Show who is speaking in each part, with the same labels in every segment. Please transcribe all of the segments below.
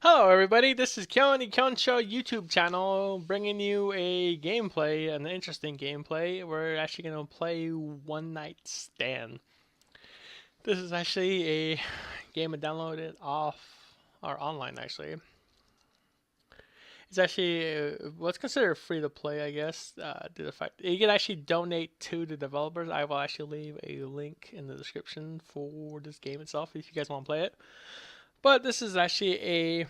Speaker 1: Hello everybody, this is Kyon, the Kyon Show YouTube channel, bringing you a gameplay, an interesting gameplay. We're actually going to play One Night Stand. This is actually a game I downloaded off, or online actually. It's actually what's considered free to play, I guess, due to the fact you can actually donate to the developers. I will actually leave a link in the description for this game itself if you guys want to play it. But this is actually a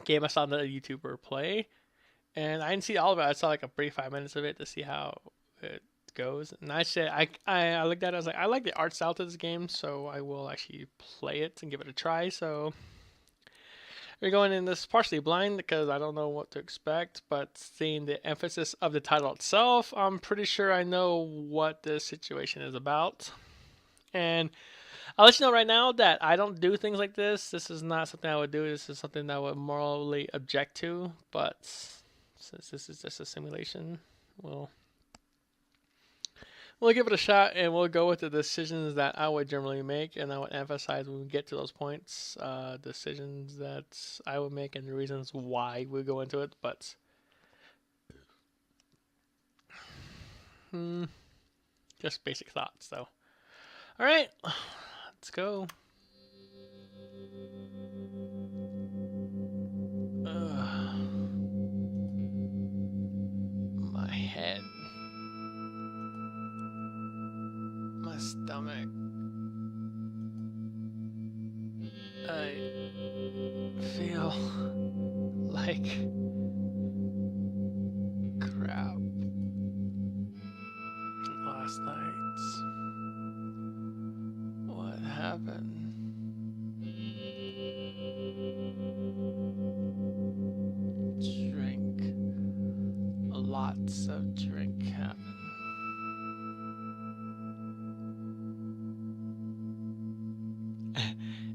Speaker 1: game I saw another YouTuber play, and I didn't see all of it. I saw like a brief 5 minutes of it to see how it goes. And I said I looked at it. I was like, I like the art style to this game, so I will actually play it and give it a try. So we're going in this partially blind because I don't know what to expect. But seeing the emphasis of the title itself, I'm pretty sure I know what this situation is about. And I'll let you know right now that I don't do things like this. This is not something I would do. This is something that I would morally object to. But since this is just a simulation, we'll give it a shot and we'll go with the decisions that I would generally make, and I would emphasize when we get to those points, decisions that I would make and the reasons why we go into it. But hmm, just basic thoughts, though. All right, let's go. My head, my stomach. I feel like crap last night. What happened? Drink. Lots of drink happened.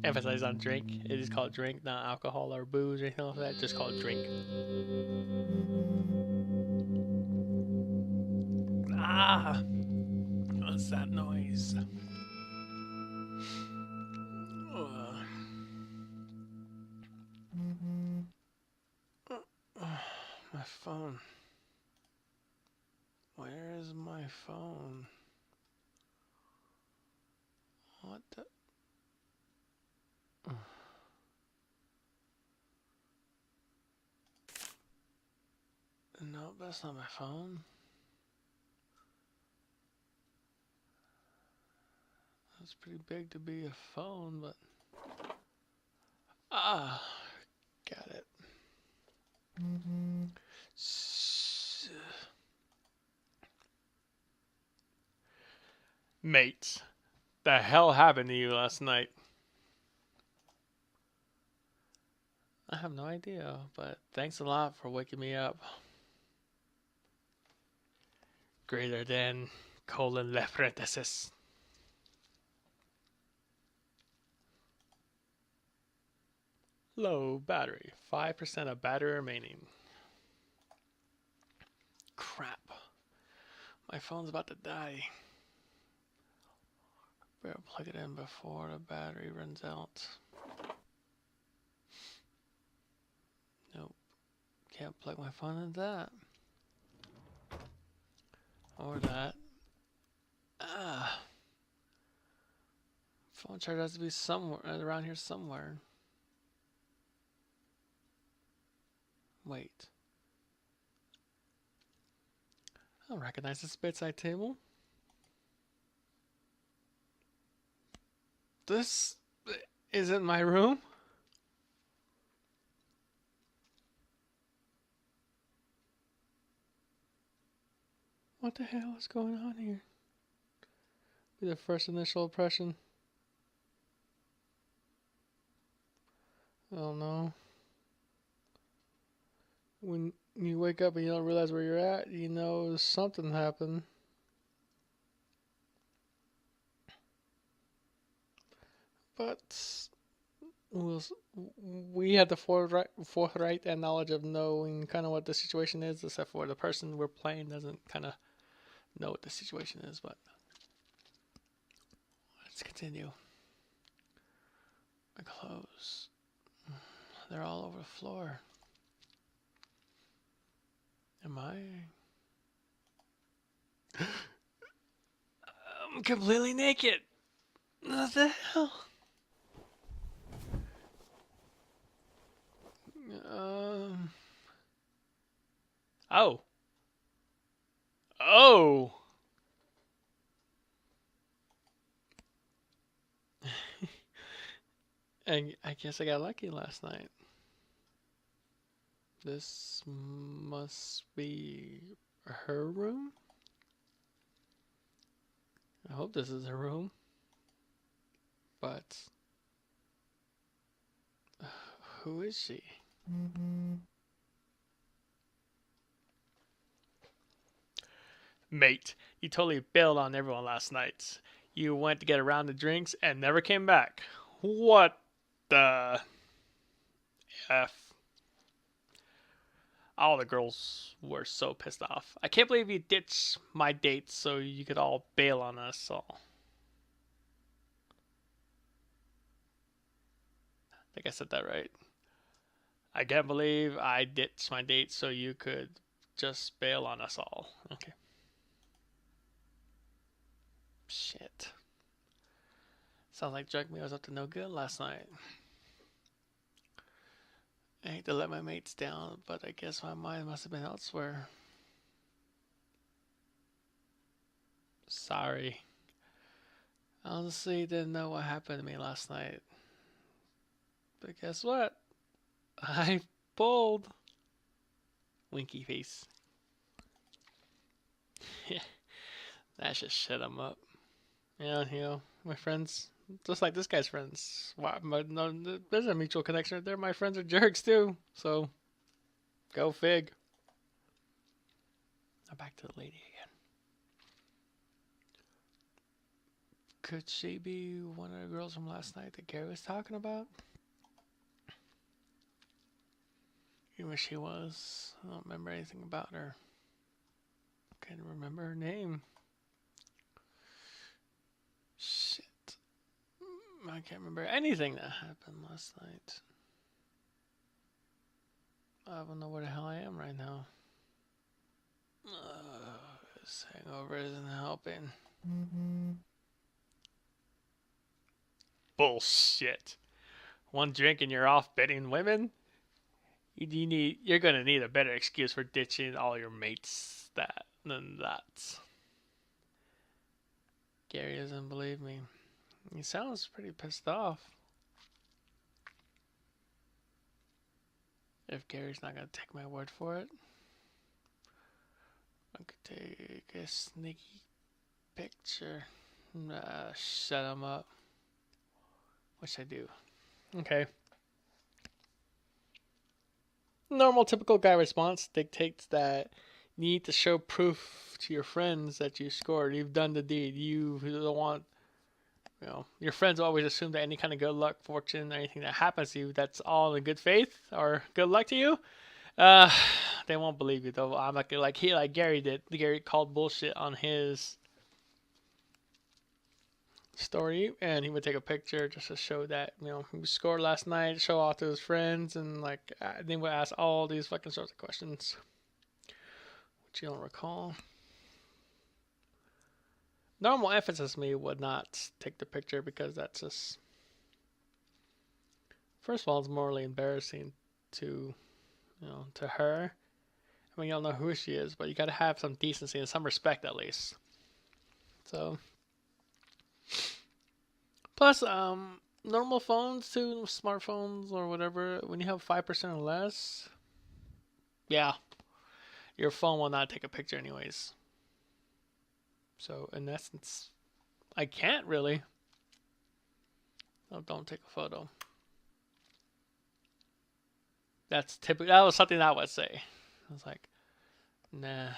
Speaker 1: Emphasize on drink. It is called drink, not alcohol or booze or anything like that. Just called drink. Ah! What's that noise? My phone. Where is my phone? What the? No, that's not my phone. That's pretty big to be a phone, but got it. Mates, the hell happened to you last night? I have no idea, but thanks a lot for waking me up. Greater than colon left parenthesis. Low battery. 5% of battery remaining. Crap. My phone's about to die. Better plug it in before the battery runs out. Nope. Can't plug my phone into that. Or that. Phone charger has to be somewhere around here somewhere. Wait. I don't recognize this bedside table. This isn't my room. What the hell is going on here? Be the first initial impression. I don't know. When you wake up and you don't realize where you're at, you know something happened. But we had the forthright and knowledge of knowing kind of what the situation is, except for the person we're playing doesn't kind of know what the situation is. But let's continue. My clothes. they're all over the floor. Am I? I'm completely naked. What the hell? Um. Oh. Oh. And I guess I got lucky last night. This must be her room. I hope this is her room. But who is she? Mate, you totally bailed on everyone last night. You went to get around the drinks and never came back. What the F? All the girls were so pissed off. I can't believe you ditched my dates so you could all bail on us all. I think I said that right. I can't believe I ditched my dates so you could just bail on us all. Okay. Shit. Sounds like Jug Me was up to no good last night. I hate to let my mates down, but I guess my mind must have been elsewhere. Sorry. Honestly, didn't know what happened to me last night. But guess what? I pulled. Winky face. That should shut him up. Yeah, my friends, just like this guy's friends. Why, but no, there's a mutual connection right there. My friends are jerks too. So, go fig. Now back to the lady again. Could she be one of the girls from last night that Gary was talking about? Even if she was, I don't remember anything about her. Can't remember her name. Shit. I can't remember anything that happened last night. I don't know where the hell I am right now. This hangover isn't helping. Bullshit. One drink and you're off betting women? You're gonna need a better excuse for ditching all your mates than that. Gary doesn't believe me. He sounds pretty pissed off. If Gary's not gonna take my word for it, I could take a sneaky picture. Shut him up. What should I do? Okay. Normal, typical guy response dictates that you need to show proof to your friends that you scored. You've done the deed. You don't want, your friends always assume that any kind of good luck, fortune, anything that happens to you, that's all in good faith or good luck to you. They won't believe you though. I'm not gonna like Gary did. Gary called bullshit on his story, and he would take a picture just to show that he scored last night, show off to his friends, and they would ask all these fucking sorts of questions, which you don't recall. Normal emphasis me would not take the picture because that's just, first of all, it's morally embarrassing to to her. I mean, you don't know who she is, but you gotta have some decency and some respect at least. So plus, normal phones too, smartphones or whatever, when you have 5% or less, yeah, your phone will not take a picture anyways. So in essence, I can't really. No, don't take a photo. That's typical. That was something I would say. I was like, nah,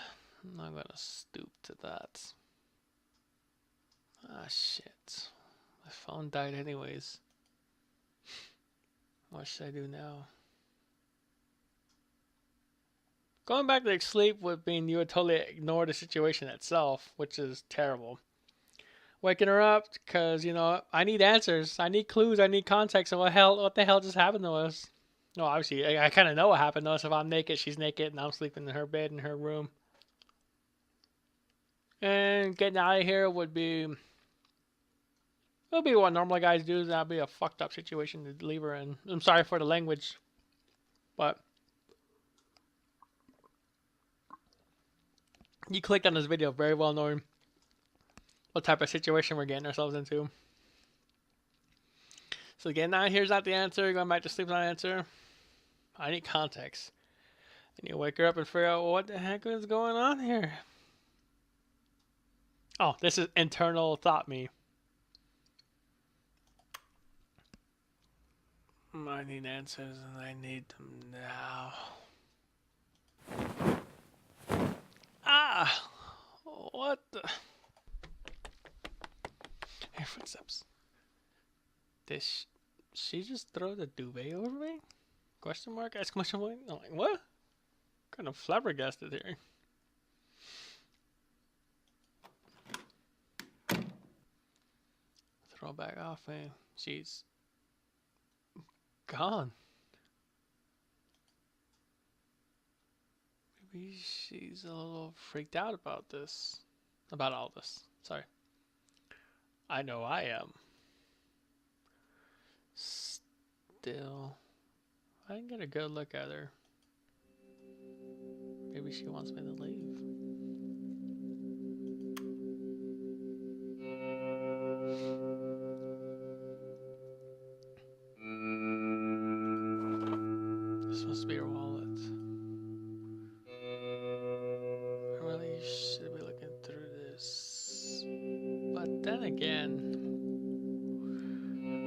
Speaker 1: I'm not gonna stoop to that. Ah, shit. My phone died anyways. What should I do now? Going back to sleep would mean you would totally ignore the situation itself, which is terrible. Waking her up because, I need answers. I need clues. I need context of what the hell just happened to us. No, obviously, I kind of know what happened. Notice if I'm naked, she's naked, and I'm sleeping in her bed in her room. And getting out of here would be what normal guys do. That'd be a fucked up situation to leave her in. I'm sorry for the language, but you clicked on this video very well knowing what type of situation we're getting ourselves into. So getting out of here's not the answer. Going back to sleep is not the answer. I need context. I need to wake her up and figure out what the heck is going on here. Oh, this is internal thought me. I need answers and I need them now. Ah! What the? Her footsteps. Did she just throw the duvet over me? Question mark? Exclamation point? I'm like, what? Kind of flabbergasted here. Throw back off me. She's gone. Maybe she's a little freaked out about this. About all this. Sorry. I know I am. Still, I didn't get a good look at her. Maybe she wants me to leave. This must be her wallet. I really should be looking through this. But then again,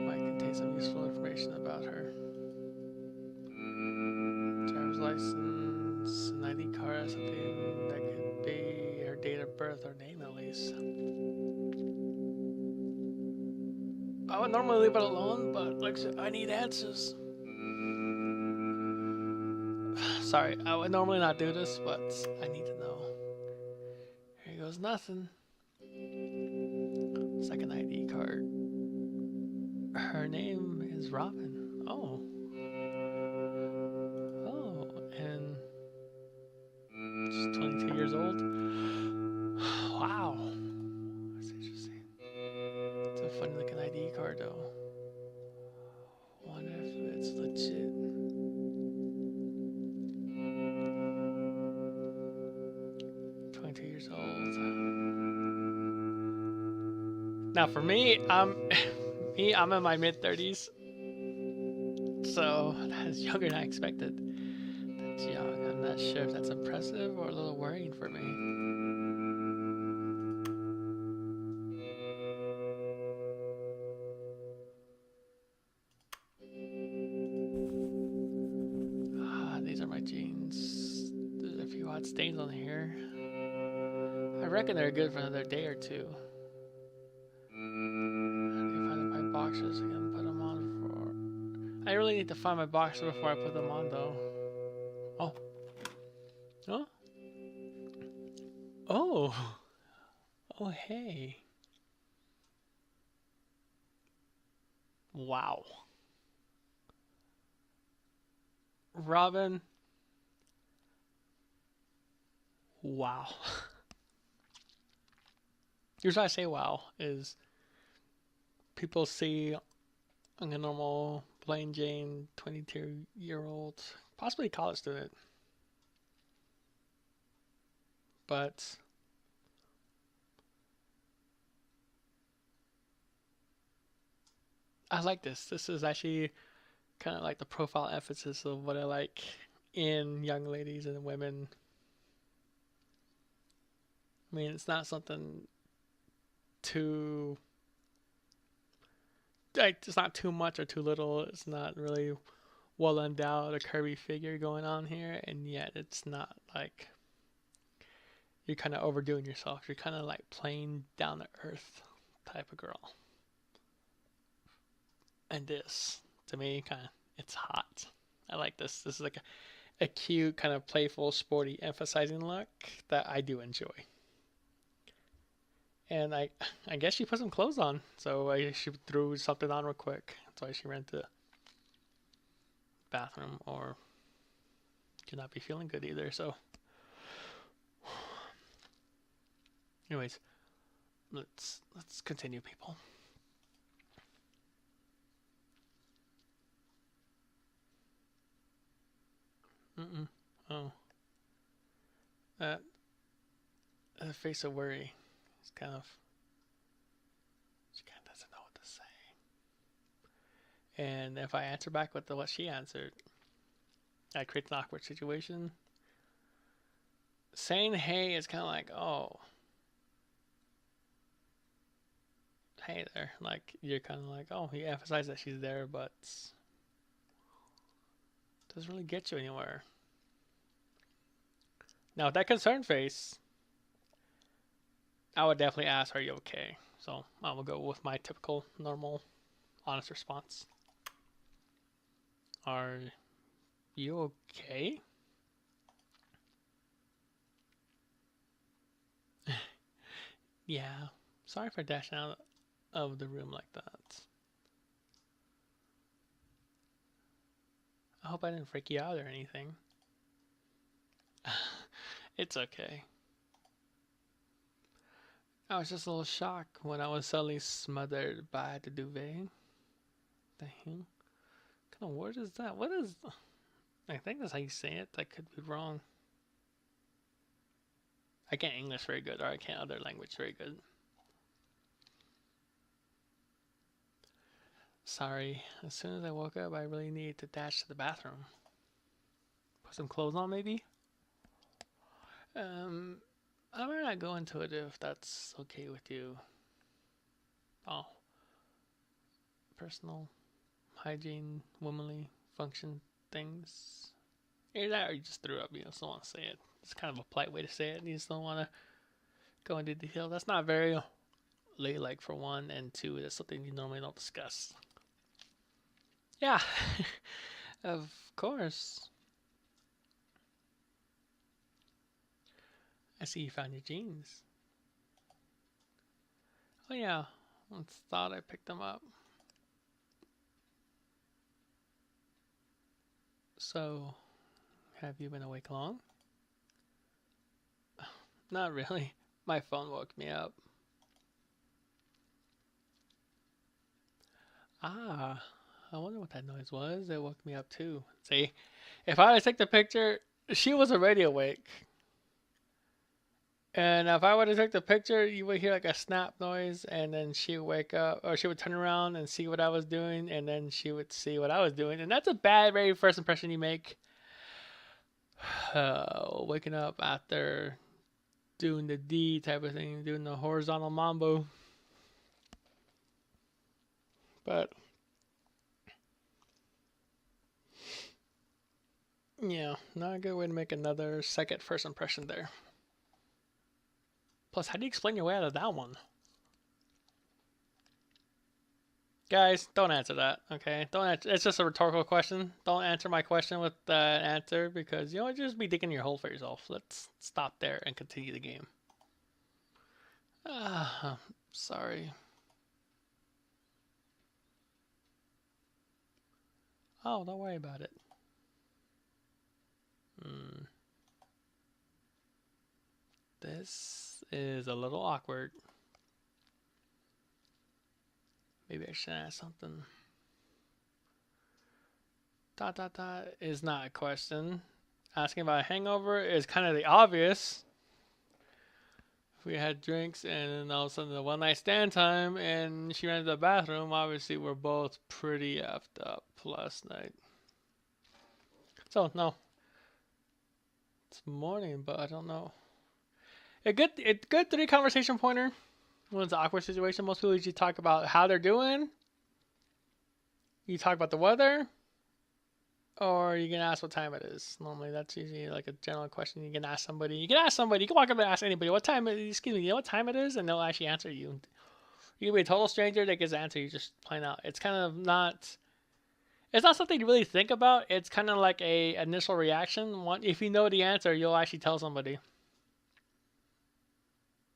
Speaker 1: might contain some useful information about her. Driver's license, an ID card, something that could be her date of birth or name at least. I would normally leave it alone, but like I said, I need answers. Sorry, I would normally not do this, but I need to know. Here goes nothing. Second ID card. Her name is Robin. Oh. Oh, and she's 22 years old. Wow. That's interesting. It's a funny looking ID card though. Wonder if it's legit. Years old. Now for me, I'm in my mid-30s, so that's younger than I expected. That's young. I'm not sure if that's impressive or a little worrying for me. These are my jeans. There's a few hot stains on here. I reckon they're good for another day or two. I need to find my boxers. I can put them on for. I really need to find my boxers before I put them on, though. Oh. Oh. Oh. Oh, hey. Wow. Robin. Wow. Here's why I say wow is people see a normal plain Jane 22-year-old, possibly college student, but I like this. This is actually kind of like the profile emphasis of what I like in young ladies and women. I mean, it's not something too like it's not too much or too little. It's not really well endowed, a curvy figure going on here, and yet it's not like you're kind of overdoing yourself. You're kind of like plain down to earth type of girl. And this, to me, kind of it's hot. I like this. This is like a cute, kind of playful, sporty, emphasizing look that I do enjoy. And I guess she put some clothes on, so she threw something on real quick. That's why she ran to bathroom or could not be feeling good either. So, anyways, let's continue, people. Oh, that face of worry is kind of, she kind of doesn't know what to say. And if I answer back with what she answered, that creates an awkward situation. Saying hey is kind of like, oh, hey there. Like, you're kind of like, oh, you emphasize that she's there, but doesn't really get you anywhere. Now, with that concerned face, I would definitely ask, are you okay? So I will go with my typical, normal, honest response. Are you okay? Yeah. Sorry for dashing out of the room like that. I hope I didn't freak you out or anything. It's okay. I was just a little shocked when I was suddenly smothered by the duvet. The hell? What kind of word is that? What is... I think that's how you say it. I could be wrong. I can't English very good, or I can't other language very good. Sorry. As soon as I woke up, I really needed to dash to the bathroom. Put some clothes on, maybe? I might not go into it if that's okay with you. Oh. Personal hygiene, womanly function things. Either that or you just threw up, you just don't want to say it. It's kind of a polite way to say it. You just don't want to go into detail. That's not very ladylike for one, and two, that's something you normally don't discuss. Yeah, of course. I see you found your jeans. Oh yeah, once thought I picked them up. So, have you been awake long? Not really. My phone woke me up. Ah, I wonder what that noise was. It woke me up too. See, if I would take the picture, she was already awake. And if I were to take the picture, you would hear like a snap noise, and then she would wake up, or she would turn around and see what I was doing, and then she would see what I was doing. And that's a bad, very first impression you make. Waking up after doing the D type of thing, doing the horizontal mambo. But yeah, not a good way to make another second first impression there. Plus, how do you explain your way out of that one? Guys, don't answer that, okay? Don't answer. It's just a rhetorical question. Don't answer my question with that answer because, you know, just be digging your hole for yourself. Let's stop there and continue the game. Sorry. Oh, don't worry about it. This is a little awkward. Maybe I should ask something. ... is not a question. Asking about a hangover is kind of the obvious. If we had drinks and then all of a sudden the one night stand time and she ran to the bathroom, obviously we're both pretty effed up last night. So, no. It's morning, but I don't know. A good 3 conversation pointer when it's an awkward situation. Most people usually talk about how they're doing. You talk about the weather. Or you can ask what time it is. Normally, that's usually like a general question you can ask somebody. You can walk up and ask anybody, what time, excuse me, you know what time it is? And they'll actually answer you. You can be a total stranger that gets the answer you just plain out. It's kind of not, it's not something to really think about. It's kind of like a initial reaction. If you know the answer, you'll actually tell somebody.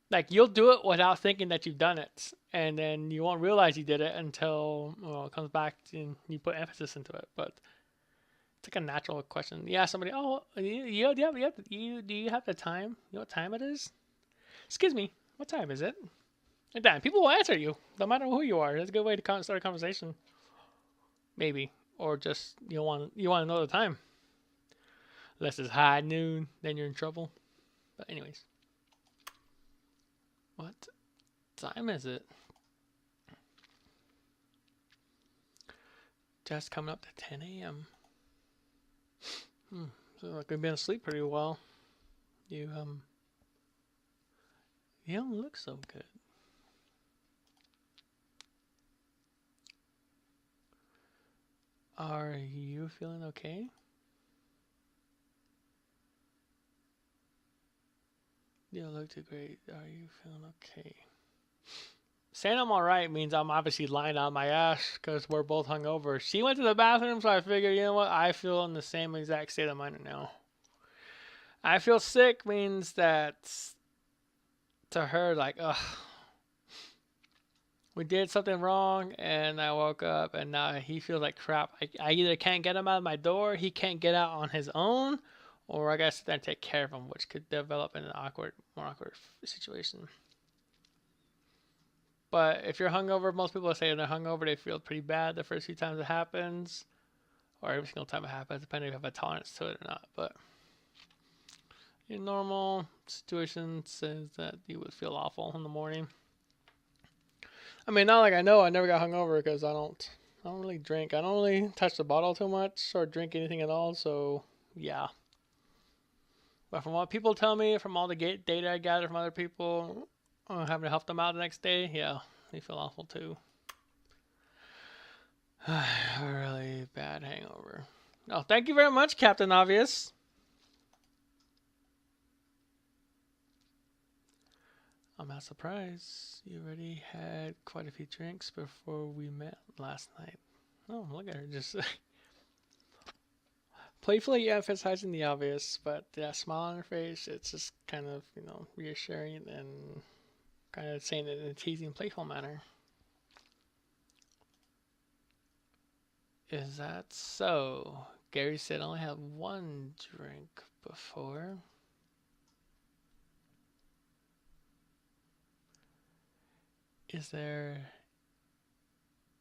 Speaker 1: Like, you'll do it without thinking that you've done it. And then you won't realize you did it until, well, it comes back and you put emphasis into it. But a natural question. You ask somebody, "Oh, do you have the time? You know what time it is? Excuse me, what time is it?" And then people will answer you, no matter who you are. That's a good way to start a conversation. Maybe, or just you want to know the time. Unless it's high noon, then you're in trouble. But anyways, what time is it? Just coming up to 10 a.m. So like we've been asleep pretty well. You don't look so good. Are you feeling okay? You don't look too great. Are you feeling okay? Saying I'm alright means I'm obviously lying on my ass because we're both hungover. She went to the bathroom, so I figured, you know what? I feel in the same exact state of mind right now. I feel sick means that to her, like, ugh, we did something wrong, and I woke up, and now he feels like crap. I either can't get him out of my door, he can't get out on his own, or I gotta sit there and take care of him, which could develop in an more awkward situation. But if you're hungover, most people say they're hungover, they feel pretty bad the first few times it happens, or every single time it happens, depending if you have a tolerance to it or not. But in normal situations, is that you would feel awful in the morning. I mean, not like I know I never got hungover because I don't really drink. I don't really touch the bottle too much or drink anything at all. So yeah. But from what people tell me, from all the data I gather from other people, having to help them out the next day, yeah, they feel awful too. A really bad hangover. Oh, thank you very much, Captain Obvious. I'm not surprised. You already had quite a few drinks before we met last night. Oh, look at her just playfully emphasizing the obvious, but that smile on her face, it's just kind of, reassuring and kind of saying it in a teasing, playful manner. Is that so? Gary said I only had one drink before. Is there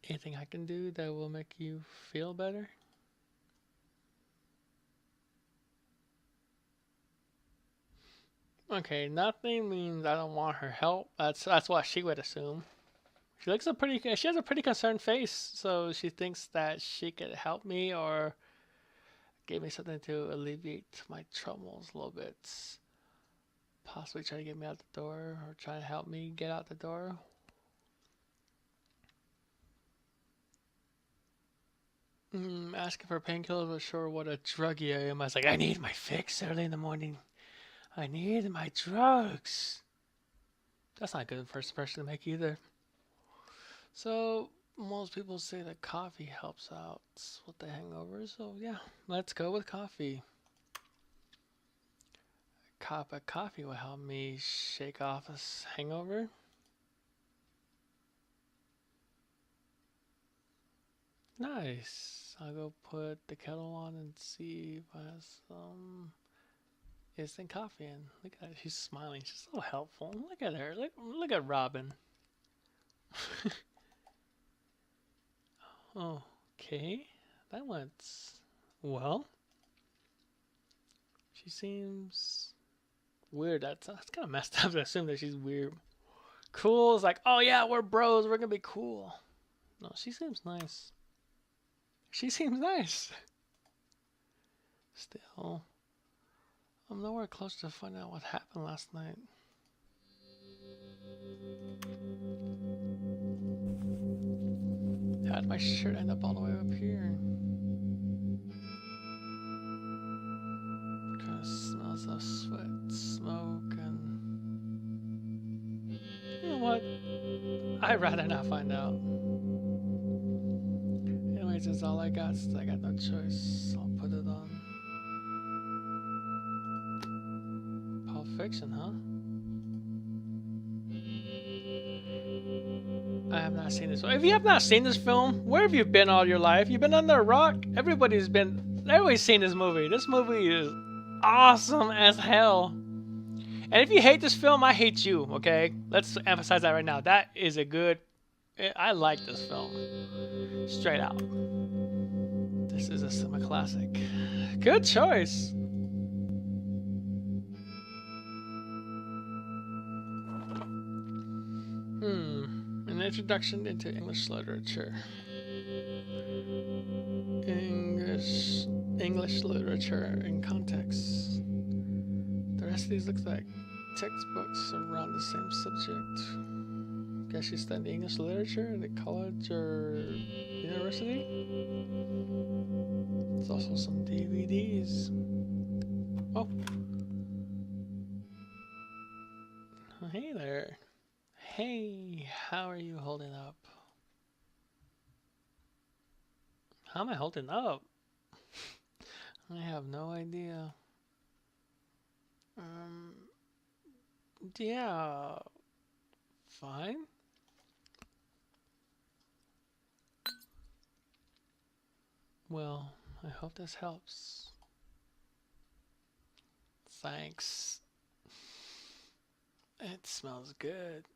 Speaker 1: anything I can do that will make you feel better? Okay, nothing means I don't want her help. That's what she would assume. She has a pretty concerned face, so she thinks that she could help me or give me something to alleviate my troubles a little bit. Possibly try to get me out the door or try to help me get out the door. Asking for painkillers was sure what a druggie I am. I was like, I need my fix early in the morning. I need my drugs. That's not a good first impression to make either. So most people say that coffee helps out with the hangover. So yeah, let's go with coffee. A cup of coffee will help me shake off this hangover. Nice. I'll go put the kettle on and see if I have some instant coffee in. Look at her. She's smiling. She's so helpful. Look at her. Look at Robin. Okay. That went well. She seems weird. That's kind of messed up to assume that she's weird. Cool is like, oh yeah, we're bros. We're going to be cool. No, she seems nice. She seems nice. Still, I'm nowhere close to finding out what happened last night. How did my shirt end up all the way up here? Kind of smells of sweat, smoke, and you know what? I'd rather not find out. Anyways, that's all I got. So I got no choice. I'll put it on. Pulp Fiction, huh? I have not seen this. If you have not seen this film, where have you been all your life? You've been under a rock. Everybody's been Everybody's seen this movie. This movie is awesome as hell. And if you hate this film, I hate you. Okay, let's emphasize that right now. That is a good. I like this film. Straight out. This is a summer classic. Good choice. An introduction into English literature. English literature in context. The rest of these look like textbooks around the same subject. Guess you study English literature at a college or university. There's also some DVDs. Oh. Hey there. Hey, how are you holding up? How am I holding up? I have no idea. Yeah, fine. Well, I hope this helps. Thanks. It smells good.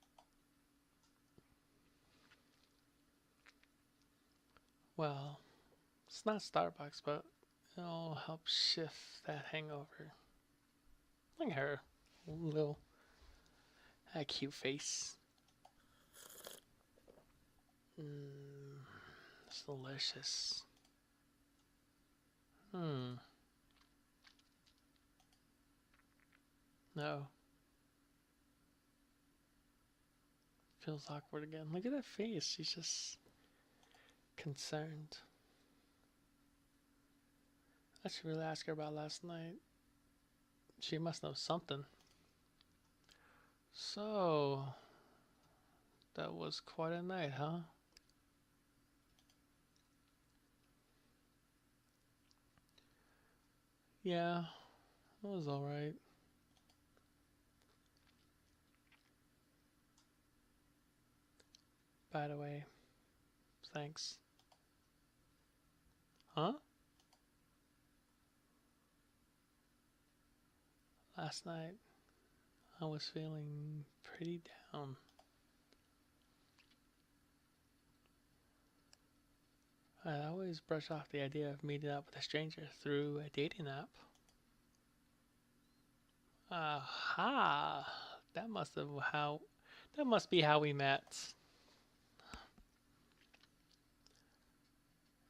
Speaker 1: Well, it's not Starbucks, but it'll help shift that hangover. Look at her little, that cute face. It's delicious. No. Feels awkward again. Look at that face. She's just concerned. I should really ask her about last night. She must know something. So, that was quite a night, huh? Yeah, it was alright. By the way, thanks. Huh? Last night, I was feeling pretty down. I always brush off the idea of meeting up with a stranger through a dating app. Aha! That must be how we met.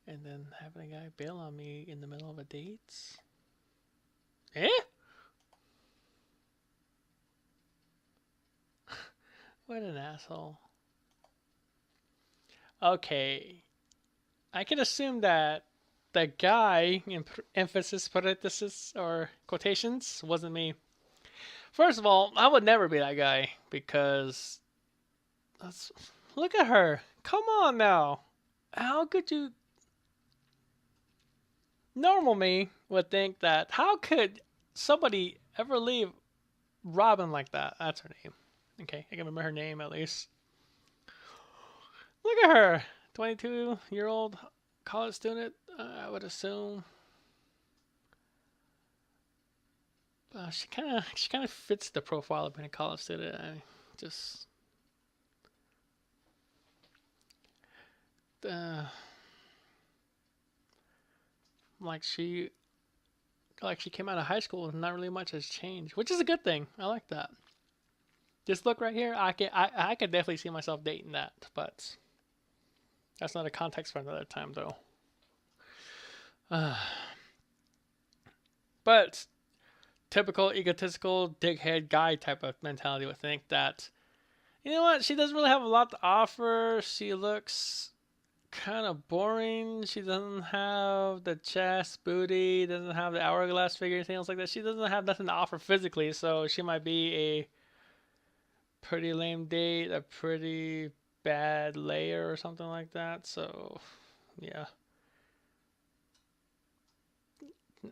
Speaker 1: And then having a guy bail on me in the middle of a date? Eh? What an asshole. Okay. I can assume that the guy, in emphasis, parenthesis, or quotations, wasn't me. First of all, I would never be that guy because look at her. Come on now. How could you? Normal me would think that how could somebody ever leave Robin like that? That's her name. Okay, I can remember her name at least. Look at her. 22-year-old college student, I would assume. She kind of fits the profile of being a college student. I just like she came out of high school and not really much has changed, which is a good thing. I like that. This look right here, I could definitely see myself dating that, but that's not a context for another time though. But typical egotistical dickhead guy type of mentality would think that, you know what, she doesn't really have a lot to offer. She looks kind of boring. She doesn't have the chest, booty, doesn't have the hourglass figure, anything else like that. She doesn't have nothing to offer physically, so she might be a pretty lame date, a pretty bad layer or something like that. So, yeah.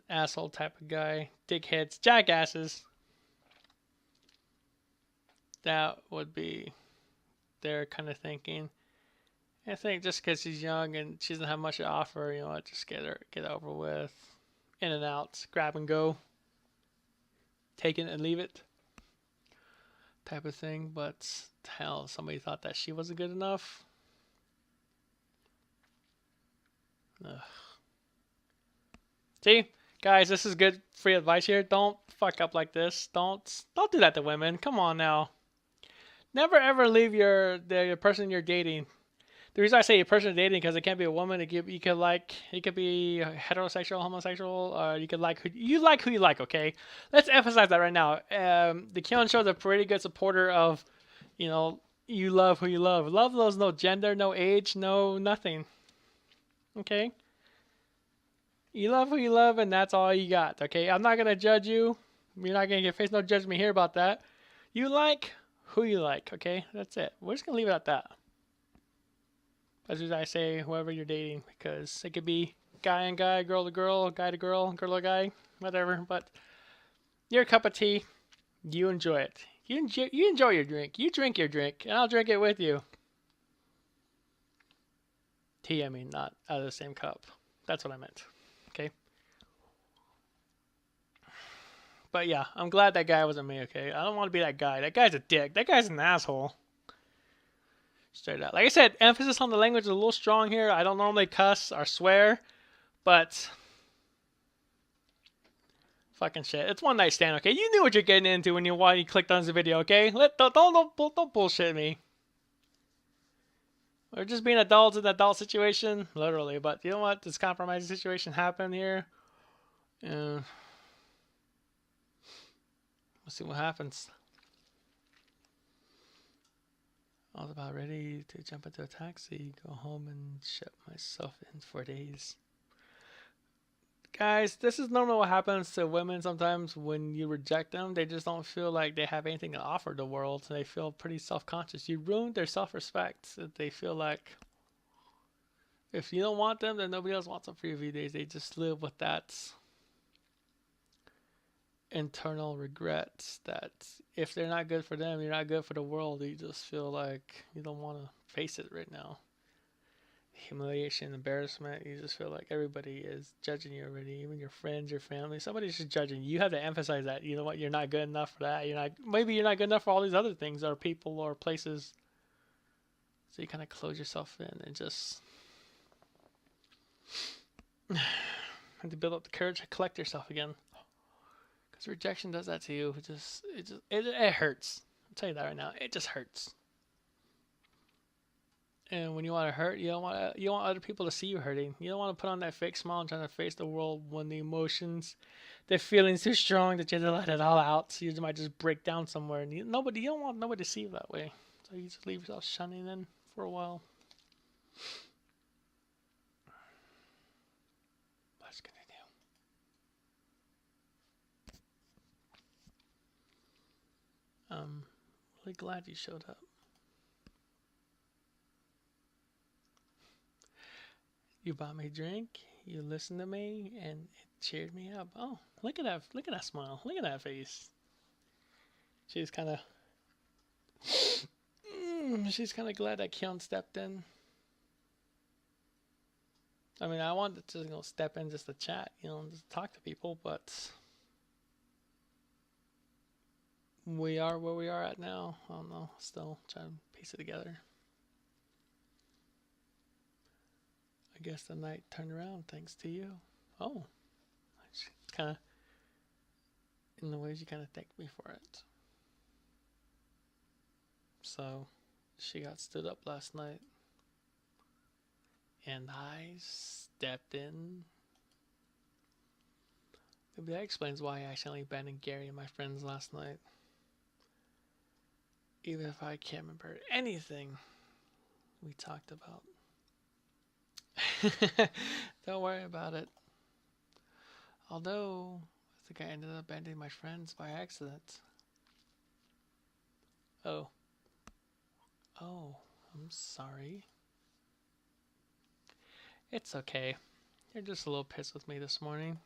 Speaker 1: Asshole type of guy. Dickheads, jackasses. That would be their kind of thinking. I think just because she's young and she doesn't have much to offer, you know what, just get it over with. in and out, grab and go, take it and leave it type of thing. But hell, somebody thought that she wasn't good enough. Ugh. See, guys, this is good free advice here. Don't fuck up like this. Don't do that to women. Come on now. Never ever leave the person you're dating. The reason I say a person dating because it can't be a woman. You could like it could be heterosexual, homosexual, or you could like who you like. Okay, let's emphasize that right now. The Kyon show is a pretty good supporter of, you love who you love. Love knows no gender, no age, no nothing. Okay, you love who you love, and that's all you got. Okay, I'm not gonna judge you. You're not gonna face no judgment here about that. You like who you like. Okay, that's it. We're just gonna leave it at that. As I say, whoever you're dating, because it could be guy and guy, girl to girl, guy to girl, girl to guy, whatever. But your cup of tea, you enjoy it. You enjoy your drink. You drink your drink, and I'll drink it with you. Tea, I mean, not out of the same cup. That's what I meant. Okay. But yeah, I'm glad that guy wasn't me. Okay, I don't want to be that guy. That guy's a dick. That guy's an asshole. Straight out. Like I said, emphasis on the language is a little strong here. I don't normally cuss or swear, but fucking shit. It's one night stand, okay? You knew what you're getting into when you clicked on this video, okay? Don't bullshit me. We're just being adults in an adult situation, literally. But you know what? This compromising situation happened here. We'll see what happens. I was about ready to jump into a taxi, go home, and shut myself in for days. Guys, this is normally what happens to women sometimes when you reject them. They just don't feel like they have anything to offer the world. They feel pretty self-conscious. You ruined their self-respect. They feel like if you don't want them, then nobody else wants them for you these days. They just live with that internal regret that if they're not good for them, you're not good for the world. You just feel like you don't want to face it right now. Humiliation, embarrassment. You just feel like everybody is judging you already, even your friends, your family. Somebody's just judging you. You have to emphasize that. You know what? You're not good enough for that. Maybe you're not good enough for all these other things or people or places. So you kind of close yourself in and just have to build up the courage to collect yourself again. Because rejection does that to you. It hurts. I'll tell you that right now. It just hurts. And when you want to hurt, you don't want other people to see you hurting. You don't want to put on that fake smile and trying to face the world when the emotions, the feelings too strong that you have to let it all out. So you might just break down somewhere. And you don't want nobody to see you that way. So you just leave yourself shunning in for a while. Let's continue. I'm really glad you showed up. You bought me a drink, you listened to me, and it cheered me up. Oh, look at that smile. Look at that face. She's kind of glad that Kyon stepped in. I mean, I wanted to step in just to chat, just talk to people, but we are where we are at now. I don't know, still trying to piece it together. I guess the night turned around thanks to you. Oh, kind of, in the ways you kind of thanked me for it. So, she got stood up last night. And I stepped in. Maybe that explains why I accidentally abandoned Gary and my friends last night. Even if I can't remember anything we talked about. Don't worry about it. Although, I think I ended up abandoning my friends by accident. Oh, I'm sorry. It's okay. You're just a little pissed with me this morning.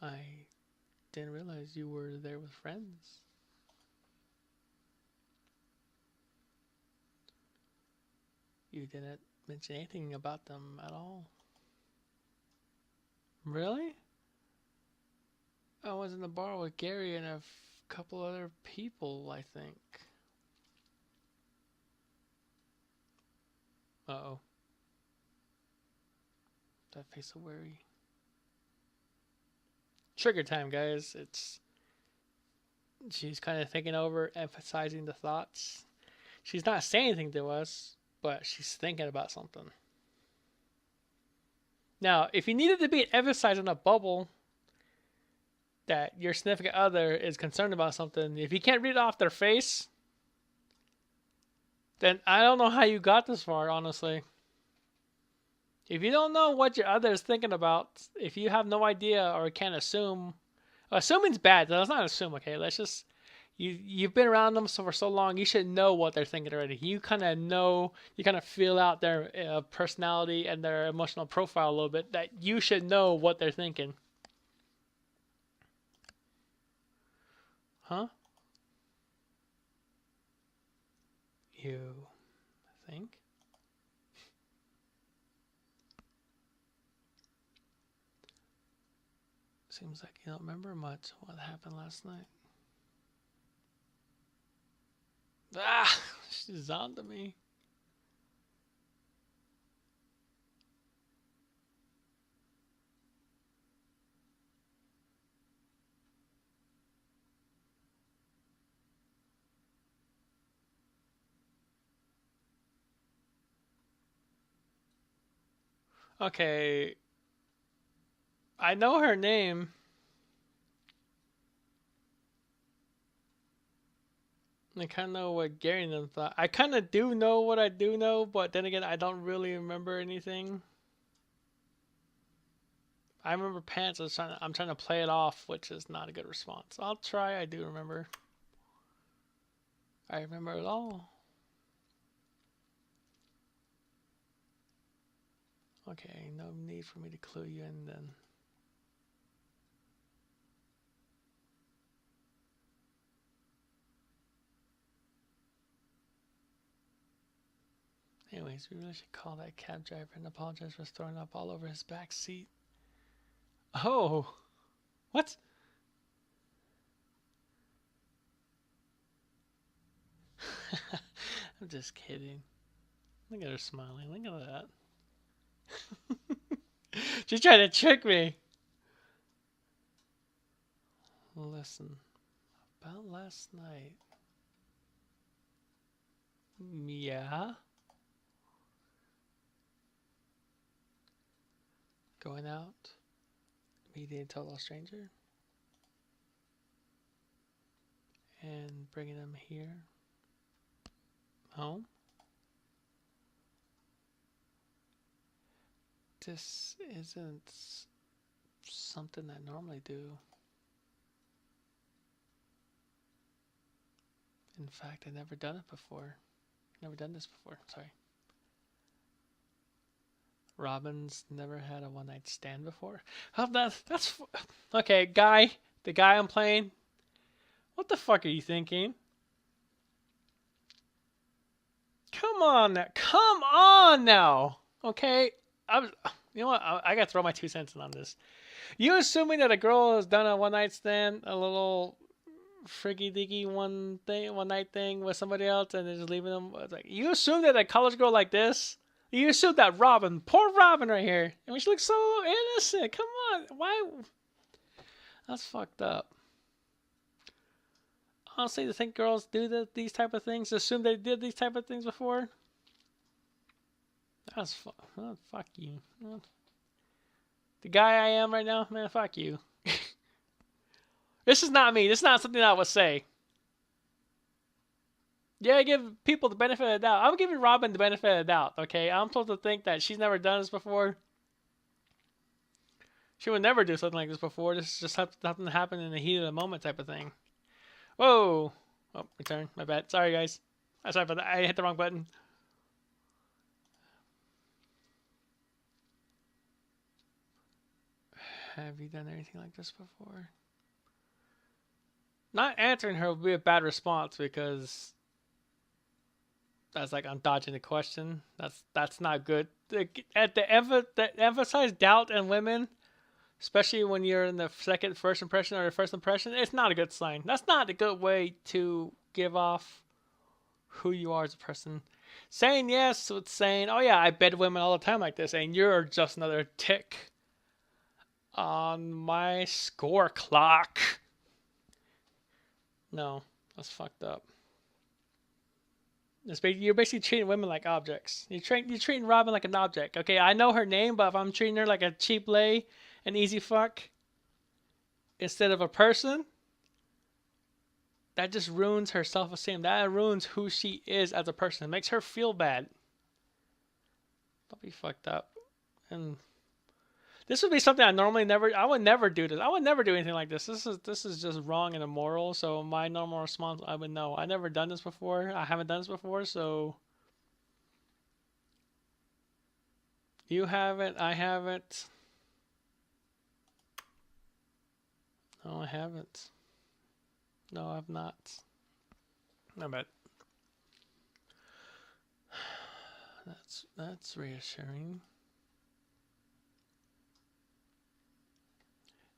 Speaker 1: I didn't realize you were there with friends. You didn't mention anything about them at all. Really? I was in the bar with Gary and a couple other people, I think. Uh-oh. That face so weary. Trigger time, guys. She's kind of thinking over, emphasizing the thoughts. She's not saying anything to us, but she's thinking about something. Now, if you needed to be emphasized in a bubble that your significant other is concerned about something, if you can't read it off their face, then I don't know how you got this far, honestly. If you don't know what your other is thinking about, if you have no idea or can't assume, assuming's bad. Let's not assume, okay? Let's just you've been around them for so long, you should know what they're thinking already. You kind of know, you kind of feel out their personality and their emotional profile a little bit. That you should know what they're thinking. Huh? You think? Seems like you don't remember much what happened last night. Ah, she's on to me. Okay, I know her name. I kind of know what Gary and them thought. I kind of do know what I do know, but then again, I don't really remember anything. I remember pants. I'm trying to play it off, which is not a good response. I'll try. I do remember. I remember it all. Okay, no need for me to clue you in then. Anyways, we really should call that cab driver and apologize for throwing up all over his back seat. Oh, what? I'm just kidding. Look at her smiling. Look at that. She's trying to trick me. Listen, about last night. Yeah? Going out? Meeting a total stranger? And bringing them here? Home? This isn't something I normally do. In fact, I've never done it before. Never done this before, sorry. Robin's never had a one-night stand before. Oh, that's okay, guy. The guy I'm playing. What the fuck are you thinking? Come on now. Come on now. Okay, you know what? I gotta throw my 2 cents in on this. You assuming that a girl has done a one-night stand, a little friggy-diggy one night thing with somebody else, and they're just leaving them. It's like, you assume that a college girl like this. You assume that Robin, poor Robin right here. I mean, she looks so innocent. Come on. Why? That's fucked up. Honestly, to think girls do these type of things, assume they did these type of things before. That's fuck you. The guy I am right now, man, fuck you. This is not me. This is not something I would say. Yeah, I give people the benefit of the doubt. I'm giving Robin the benefit of the doubt, okay? I'm supposed to think that she's never done this before. She would never do something like this before. This is just something that happened in the heat of the moment type of thing. Whoa. Oh, return. My bad. Sorry, guys. I'm sorry for that. I hit the wrong button. Have you done anything like this before? Not answering her would be a bad response because that's like I'm dodging the question. That's not good. The emphasize doubt in women especially when you're in the first impression or the first impression. It's not a good sign. That's not a good way to give off who you are as a person. Saying yes with saying, "Oh yeah, I bed women all the time like this," and you're just another tick on my score clock. No, that's fucked up. You're basically treating women like objects. You're treating Robin like an object. Okay, I know her name, but if I'm treating her like a cheap lay, an easy fuck, instead of a person, that just ruins her self-esteem. That ruins who she is as a person. It makes her feel bad. Don't be fucked up. And this would be something I would never do this. I would never do anything like this. This is just wrong and immoral. So my normal response, I would know. I never done this before. I haven't done this before, so you haven't, I haven't. No, I haven't. No, I've not. I bet. That's reassuring.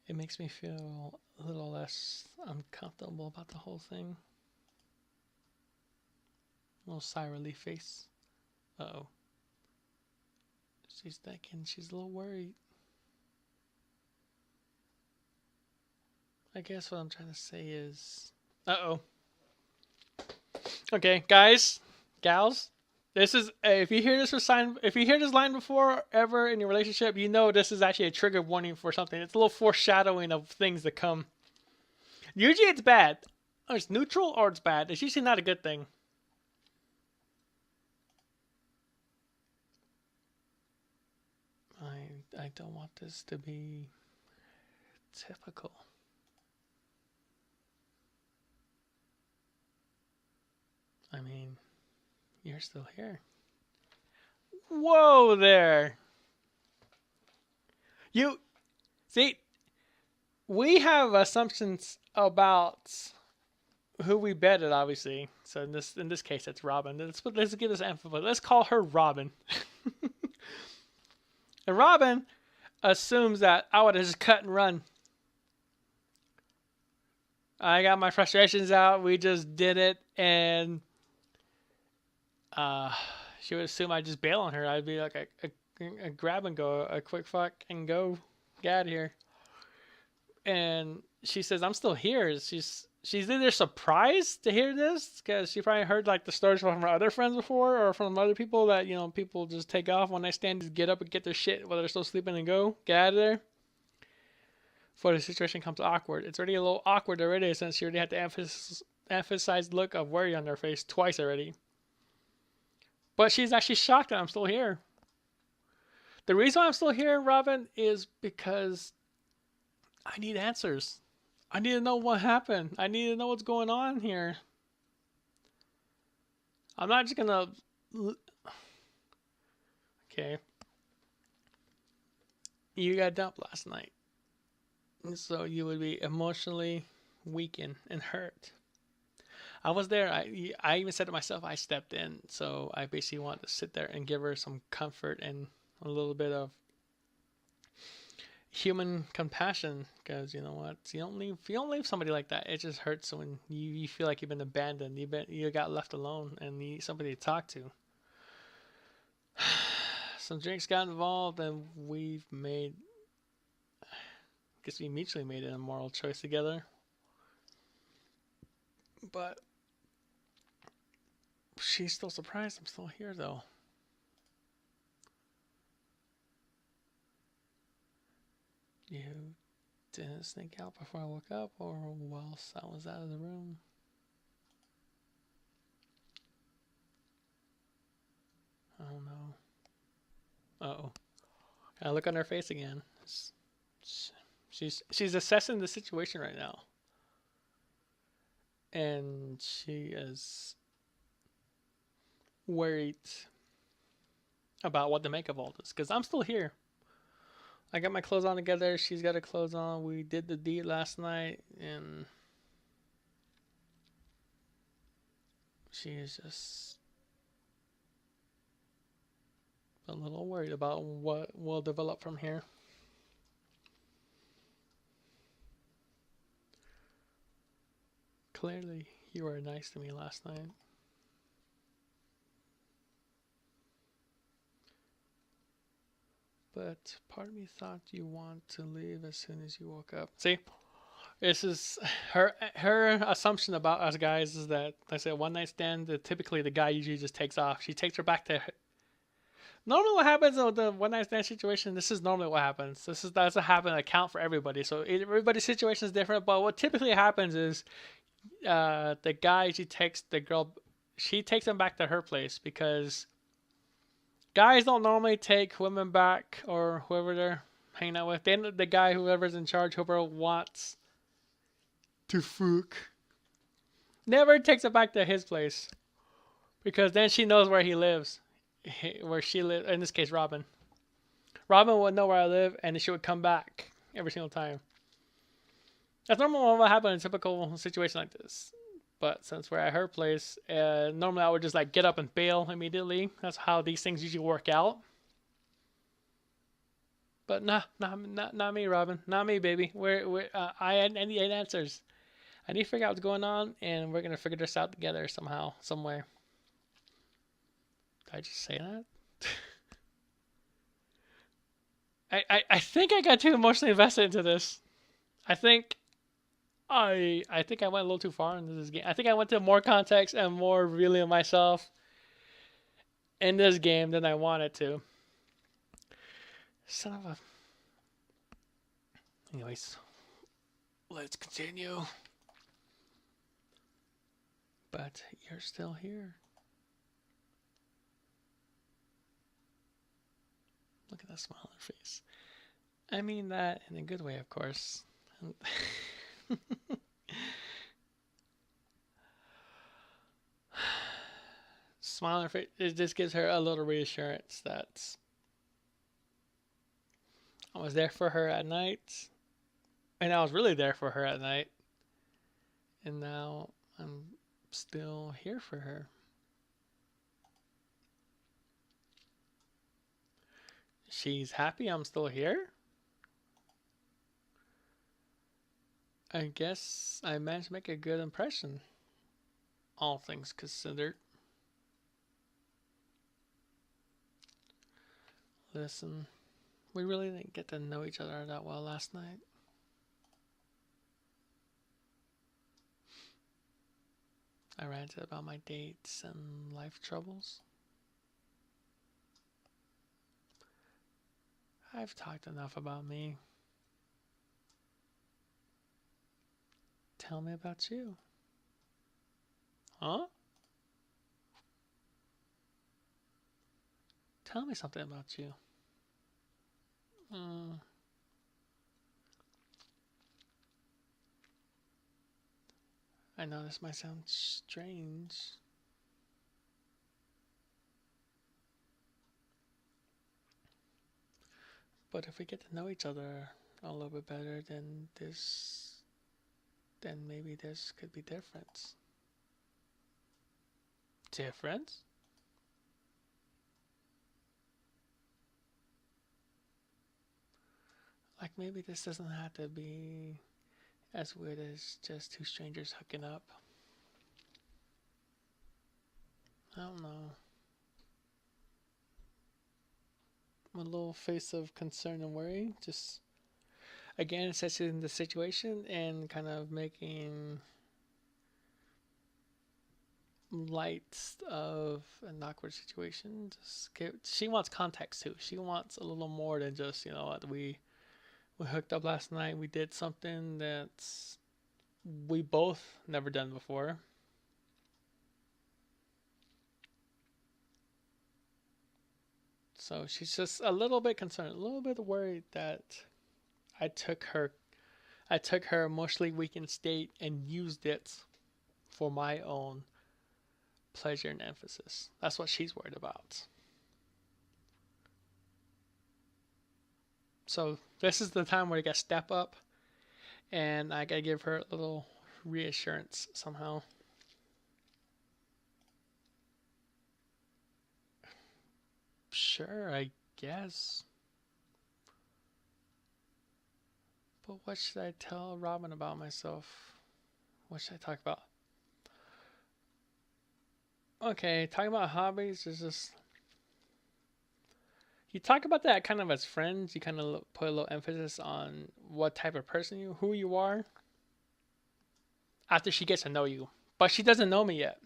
Speaker 1: It makes me feel a little less uncomfortable about the whole thing. A little sigh relief face. Uh-oh. She's thinking, she's a little worried. I guess what I'm trying to say is... Uh-oh. Okay, guys, gals, this is if you hear this line before ever in your relationship, you know this is actually a trigger warning for something. It's a little foreshadowing of things to come. Usually it's bad. Or it's neutral or it's bad. It's usually not a good thing. I don't want this to be typical. I mean, you're still here. Whoa there. You see, we have assumptions about who we betted, obviously. So in this case, it's Robin. Let's give this emphasis. Let's call her Robin. And Robin assumes that I would have just cut and run. I got my frustrations out. We just did it, and she would assume I'd just bail on her. I'd be like a grab and go, a quick fuck and go, get out of here. And she says, I'm still here. She's either surprised to hear this because she probably heard like the stories from her other friends before or from other people that, you know, people just take off when they stand to get up and get their shit while they're still sleeping and go, get out of there. Before the situation comes awkward. It's already a little awkward already since she already had the emphasized look of worry on her face twice already. But she's actually shocked that I'm still here. The reason I'm still here, Robin, is because I need answers. I need to know what happened. I need to know what's going on here. I'm not just gonna... Okay. You got dumped last night. So you would be emotionally weakened and hurt. I was there. I even said to myself, I stepped in. So I basically wanted to sit there and give her some comfort and a little bit of human compassion, because you know what, you don't leave somebody like that. It just hurts when you feel like you've been abandoned, you got left alone and you need somebody to talk to. Some drinks got involved and we mutually made an immoral choice together, but she's still surprised I'm still here though. You didn't sneak out before I woke up, or whilst I was out of the room? I don't know. Uh-oh. I look on her face again. She's assessing the situation right now. And she is worried about what to make of all this. Because I'm still here. I got my clothes on together. She's got her clothes on. We did the deed last night. And she is just a little worried about what will develop from here. Clearly, you were nice to me last night. But part of me thought you want to leave as soon as you woke up. See, this is her assumption about us guys is that, like I said, one night stand. Typically, the guy usually just takes off. She takes her back to. Normally, what happens with the one night stand situation? This is normally what happens. This is doesn't happen account for everybody. So everybody's situation is different. But what typically happens is, the guy she takes the girl, she takes them back to her place because guys don't normally take women back or whoever they're hanging out with. Then the guy, whoever's in charge, whoever wants to fuck, never takes it back to his place because then she knows where he lives, where she lives. In this case, Robin. Robin would know where I live, and she would come back every single time. That's normal what happens in a typical situation like this. But since we're at her place, normally I would just like get up and bail immediately. That's how these things usually work out. But not me, Robin. Not me, baby. I need answers. I need to figure out what's going on, and we're gonna figure this out together somehow, some way. Did I just say that? I think I got too emotionally invested into this. I think I went a little too far into this game. I think I went to more context and more revealing myself in this game than I wanted to. Son of a. Anyways, let's continue. But you're still here. Look at that smile on her face. I mean that in a good way, of course. Smile on her face. It just gives her a little reassurance that I was there for her at night. And I was really there for her at night. And now I'm still here for her. She's happy I'm still here. I guess I managed to make a good impression, all things considered. Listen, we really didn't get to know each other that well last night. I ranted about my dates and life troubles. I've talked enough about me. Tell me about you. Huh? Tell me something about you. I know this might sound strange. But if we get to know each other a little bit better, then maybe this could be different. Different? Like maybe this doesn't have to be as weird as just two strangers hooking up. I don't know. A little face of concern and worry, just again assessing the situation and kind of making light of an awkward situation. She wants context too. She wants a little more than just, you know what, we hooked up last night. We did something that's we both never done before. So she's just a little bit concerned, a little bit worried that I took her emotionally weakened state and used it for my own pleasure and emphasis. That's what she's worried about. So this is the time where I gotta step up and I gotta give her a little reassurance somehow. Sure, I guess. But what should I tell Robin about myself? What should I talk about? Okay, talking about hobbies is just you talk about that kind of as friends. You kind of put a little emphasis on what type of person who you are after she gets to know you, but she doesn't know me yet.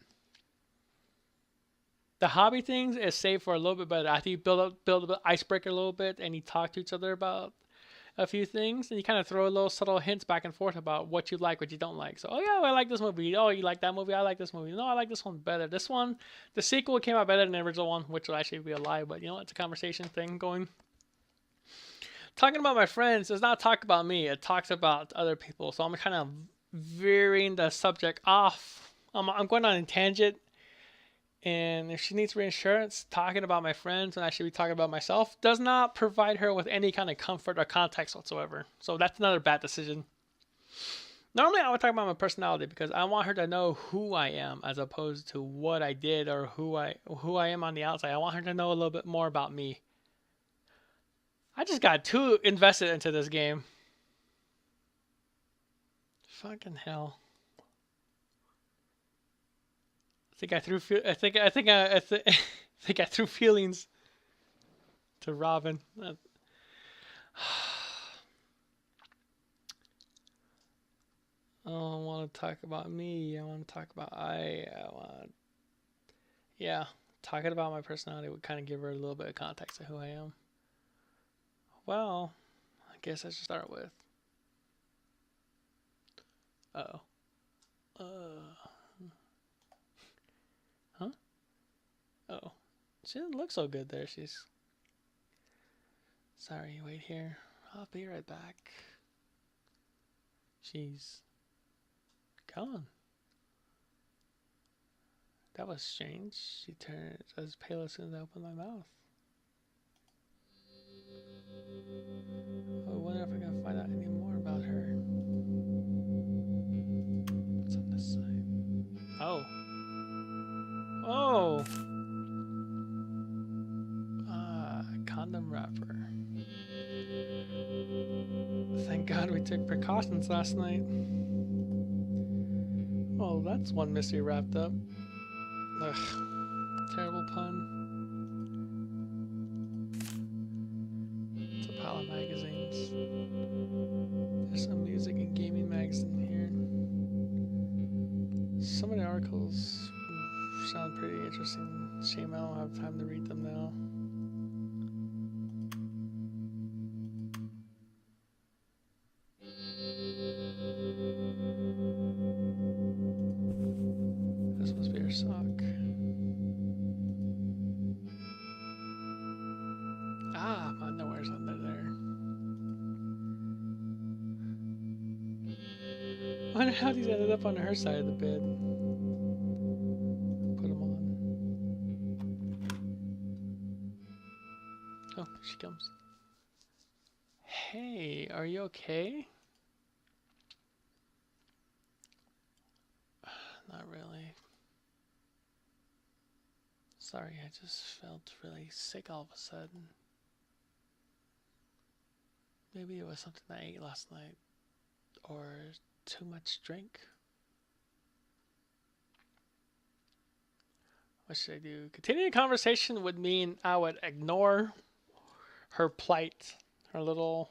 Speaker 1: The hobby things is saved for a little bit better after you build an icebreaker a little bit and you talk to each other about a few things and you kind of throw little subtle hints back and forth about what you like, what you don't like. So, oh yeah, I like this movie. Oh, you like that movie? I like this movie. No, I like this one better. This one, the sequel came out better than the original one, which will actually be a lie, but you know, it's a conversation thing going. Talking about my friends does not talk about me. It talks about other people. So I'm kind of veering the subject off. I'm going on a tangent. And if she needs reinsurance, talking about my friends when I should be talking about myself does not provide her with any kind of comfort or context whatsoever. So that's another bad decision. Normally, I would talk about my personality because I want her to know who I am as opposed to what I did or who I am on the outside. I want her to know a little bit more about me. I just got too invested into this game. Fucking hell! I think I threw. I think I threw feelings to Robin. I don't want to talk about me. I want to talk about I want. Yeah, talking about my personality would kind of give her a little bit of context of who I am. Well, I guess I should start with. Oh. Huh? Oh. She didn't look so good there. She's. Sorry, wait here. I'll be right back. She's gone. That was strange. She turned as pale as soon as I opened my mouth. I wonder if I can find out any more about her. What's on this side? Oh. Oh! Condom wrapper. Thank God we took precautions last night. Oh, that's one mystery wrapped up. Ugh. Terrible pun. It's a pile of magazines. There's some music and gaming magazine here. Some of the articles sound pretty interesting. Shame I don't have time to read them now. This must be her sock. Ah, my underwear's under there. I wonder how these ended up on her side of the bed. Put them on. Oh, she comes. Hey, are you okay? Not really. Sorry, I just felt really sick all of a sudden. Maybe it was something I ate last night. Or too much drink. What should I do? Continuing the conversation would mean I would ignore her plight, her little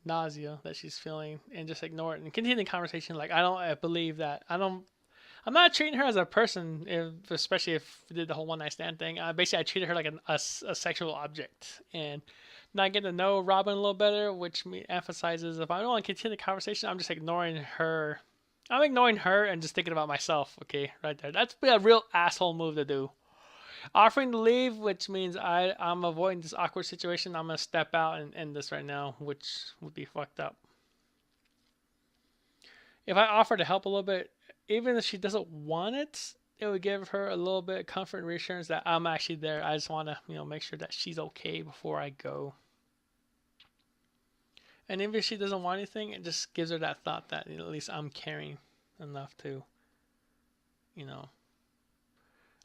Speaker 1: nausea that she's feeling, and just ignore it and continue the conversation. Like I believe that I'm not treating her as a person, especially if we did the whole one night stand thing. Basically, I treated her like a sexual object, and not getting to know Robin a little better, which emphasizes if I don't want to continue the conversation, I'm just ignoring her. I'm ignoring her and just thinking about myself. Okay, right there. That's a real asshole move to do. Offering to leave, which means I'm avoiding this awkward situation. I'm gonna step out and end this right now, which would be fucked up. If I offer to help a little bit, even if she doesn't want it, it would give her a little bit of comfort and reassurance that I'm actually there. I just want to, make sure that she's okay before I go. And even if she doesn't want anything, it just gives her that thought that at least I'm caring enough to, you know,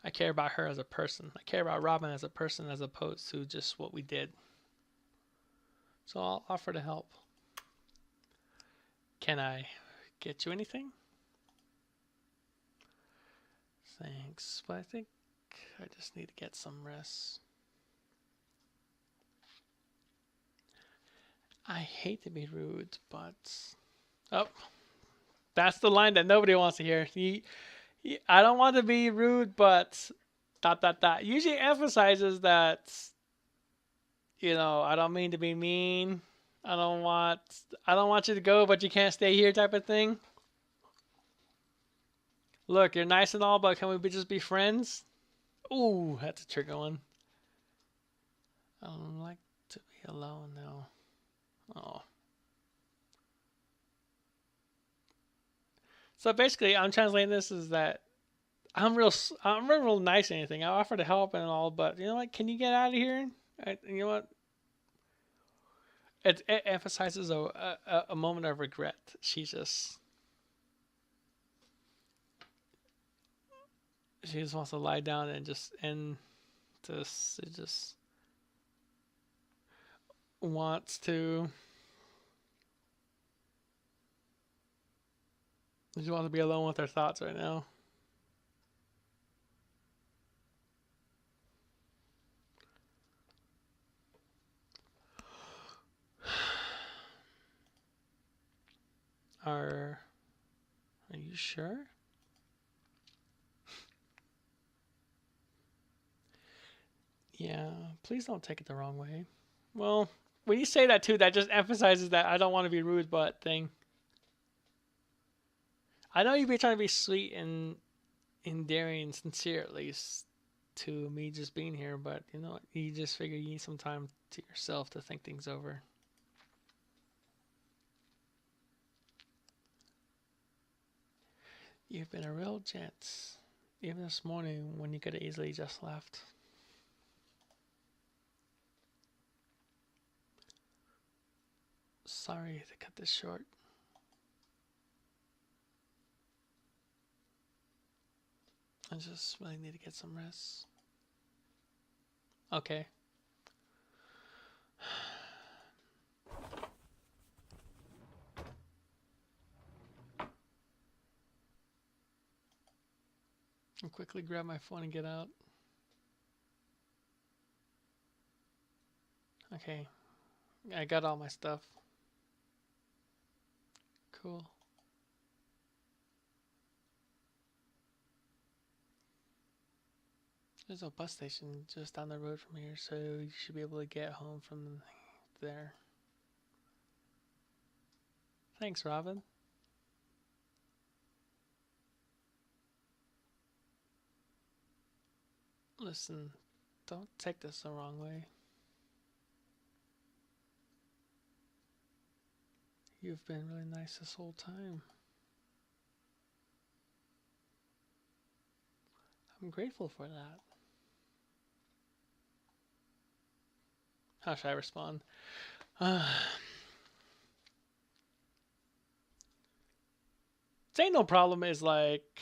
Speaker 1: I care about her as a person. I care about Robin as a person as opposed to just what we did. So I'll offer to help. Can I get you anything? Thanks, but I think I just need to get some rest. I hate to be rude, but oh, that's the line that nobody wants to hear. I don't want to be rude, but dot dot dot usually emphasizes that I don't mean to be mean. I don't want I don't want you to go, but you can't stay here type of thing. Look, you're nice and all, but can we just be friends? Ooh, that's a trigger one. I don't like to be alone now. Oh. So basically, I'm translating this as that I'm real nice and anything. I offer to help and all, but you know what? Can you get out of here? You know what? It emphasizes a moment of regret. She just wants to lie down and just end this. It just wants to. She just wants to be alone with her thoughts right now. Are you sure? Yeah, please don't take it the wrong way. Well, when you say that too, that just emphasizes that I don't want to be rude, but thing. I know you've been trying to be sweet and endearing and sincere, at least to me just being here, but you know what? You just figure you need some time to yourself to think things over. You've been a real gent, even this morning when you could have easily just left. Sorry to cut this short. I just really need to get some rest. Okay. I'll quickly grab my phone and get out. Okay. I got all my stuff. Cool. There's a bus station just down the road from here, so you should be able to get home from there. Thanks, Robin. Listen, don't take this the wrong way. You've been really nice this whole time. I'm grateful for that. How should I respond? Saying no problem is like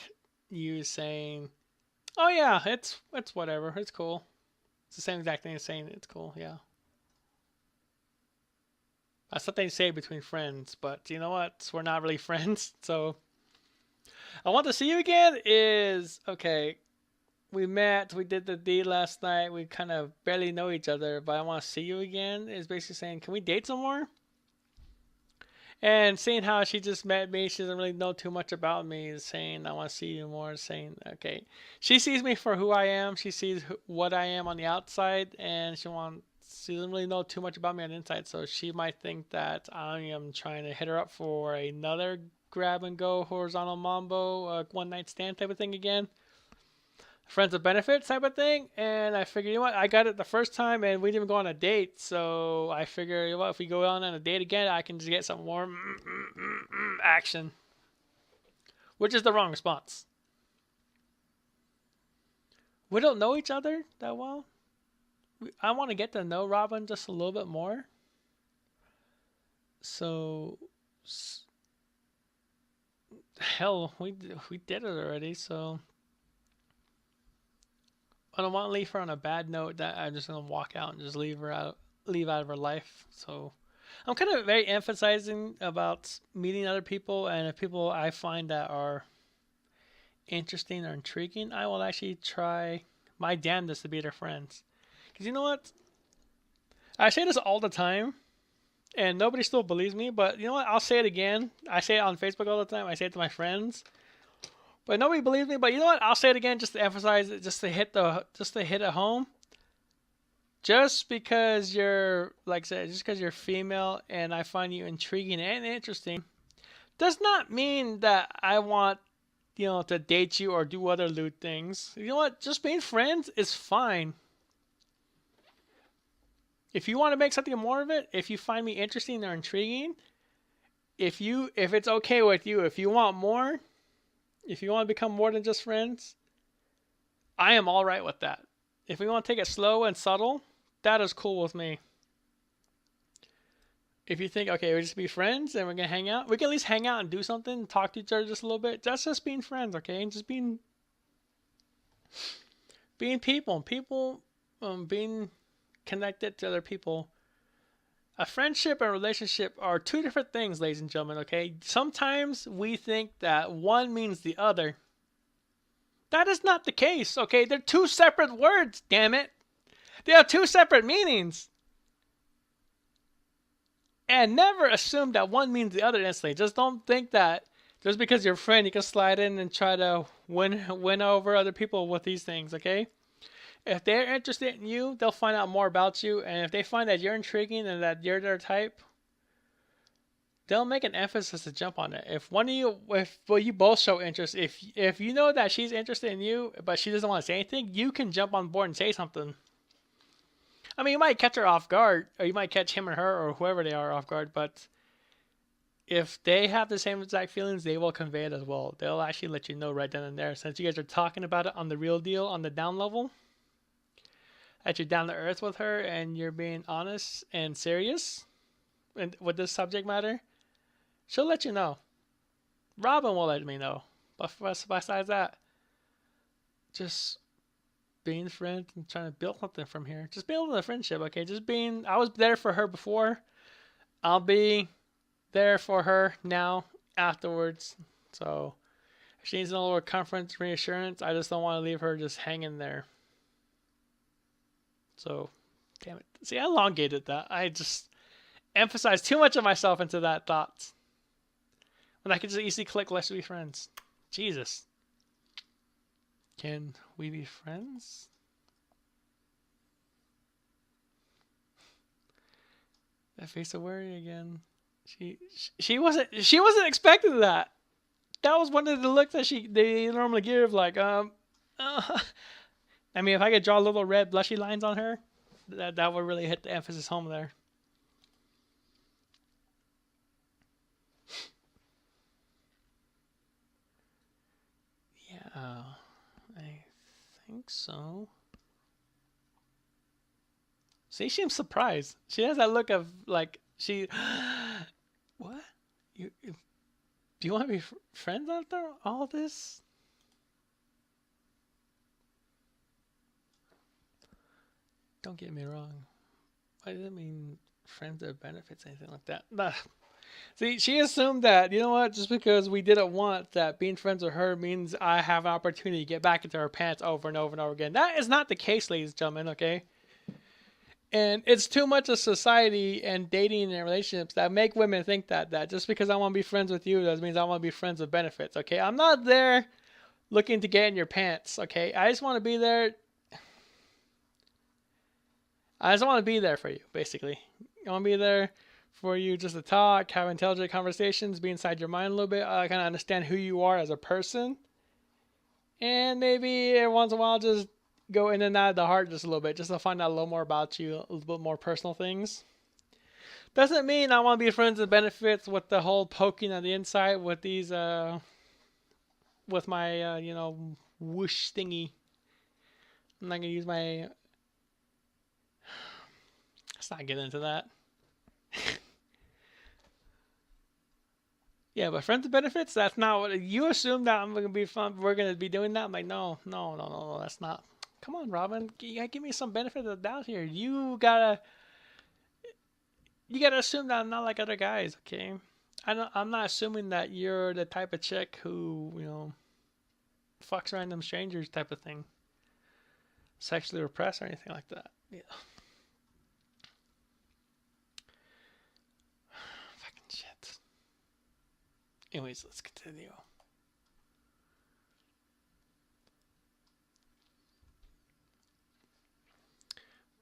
Speaker 1: you saying, "Oh yeah, it's whatever, it's cool." It's the same exact thing as saying it's cool. Yeah, that's something to say between friends. But you know what? We're not really friends. So I want to see you again. Is okay. We met. We did the deed last night. We kind of barely know each other, but I want to see you again. Is basically saying, can we date some more? And seeing how she just met me, she doesn't really know too much about me. Saying I want to see you more. Saying okay, she sees me for who I am. She sees what I am on the outside, and She doesn't really know too much about me on the inside, so she might think that I am trying to hit her up for another grab and go horizontal mambo, one night stand type of thing again. Friends with benefits type of thing. And I figured, you know what, I got it the first time and we didn't even go on a date. So I figure, you know what, if we go on a date again, I can just get some more action, which is the wrong response. We don't know each other that well. I want to get to know Robin just a little bit more. So, hell, we did it already. So I don't want to leave her on a bad note that I'm just gonna walk out and just leave out of her life. So I'm kind of very emphasizing about meeting other people and if people I find that are interesting or intriguing, I will actually try my damnedest to be their friends. Because you know what? I say this all the time, and nobody still believes me. But you know what? I'll say it again. I say it on Facebook all the time. I say it to my friends, but nobody believes me. But you know what? I'll say it again just to emphasize it, just to hit it home. Just because you're, like I said, just because you're female and I find you intriguing and interesting, does not mean that I want, to date you or do other lewd things. You know what? Just being friends is fine. If you want to make something more of it, if you find me interesting or intriguing, if it's okay with you, if you want more, if you want to become more than just friends, I am all right with that. If we want to take it slow and subtle, that is cool with me. If you think, okay, we'll just be friends and we're gonna hang out, we can at least hang out and do something, talk to each other just a little bit. That's just being friends, okay? And just being people, being connected to other people. A friendship and a relationship are two different things, ladies and gentlemen, okay? Sometimes we think that one means the other. That is not the case, okay? They're two separate words, damn it. They have two separate meanings. And never assume that one means the other instantly. Just don't think that just because you're a friend, you can slide in and try to win over other people with these things, okay? If they're interested in you, they'll find out more about you. And if they find that you're intriguing and that you're their type, they'll make an emphasis to jump on it. If you both show interest, if you know that she's interested in you, but she doesn't want to say anything, you can jump on board and say something. I mean, you might catch her off guard, or you might catch him or her or whoever they are off guard, but if they have the same exact feelings, they will convey it as well. They'll actually let you know right then and there. Since you guys are talking about it on the real deal, on the down level, that you're down to earth with her and you're being honest and serious with this subject matter, she'll let you know. Robin will let me know. But besides that, just being friends and trying to build something from here. Just building a friendship, okay? I was there for her before. I'll be there for her now, afterwards. So, if she needs a little comfort, reassurance, I just don't want to leave her just hanging there. So, damn it. See, I elongated that. I just emphasized too much of myself into that thought. When I could just easily click, let's be friends. Jesus. Can we be friends? That face of worry again. She wasn't expecting that. That was one of the looks that they normally give. Like I mean, if I could draw little red blushy lines on her, that would really hit the emphasis home there. Yeah, I think so. See, she seems surprised. She has that look of like she. What? Do you want to be friends after all this? Don't get me wrong. I didn't mean friends or benefits, anything like that. Nah. See, she assumed that, you know what, just because we didn't want that being friends with her means I have an opportunity to get back into her pants over and over and over again. That is not the case, ladies and gentlemen, okay? And it's too much of society and dating and relationships that make women think that just because I want to be friends with you, that means I want to be friends with benefits, okay? I'm not there looking to get in your pants, okay? I just want to be there. I just want to be there for you, basically. I want to be there for you just to talk, have intelligent conversations, be inside your mind a little bit. I kind of understand who you are as a person. And maybe every once in a while just go in and out of the heart just a little bit, just to find out a little more about you, a little bit more personal things. Doesn't mean I want to be friends with benefits with the whole poking on the inside with these, with my, whoosh thingy. I'm not going to use my. Let's not get into that. Yeah, but friends with benefits, that's not what you assume that I'm gonna be fun. We're gonna be doing that. I'm like, no, that's not. Come on, Robin, you gotta give me some benefit of the doubt here. You gotta assume that I'm not like other guys, okay? I'm not assuming that you're the type of chick who fucks random strangers type of thing. Sexually repressed or anything like that. Yeah. Fucking shit. Anyways, let's continue.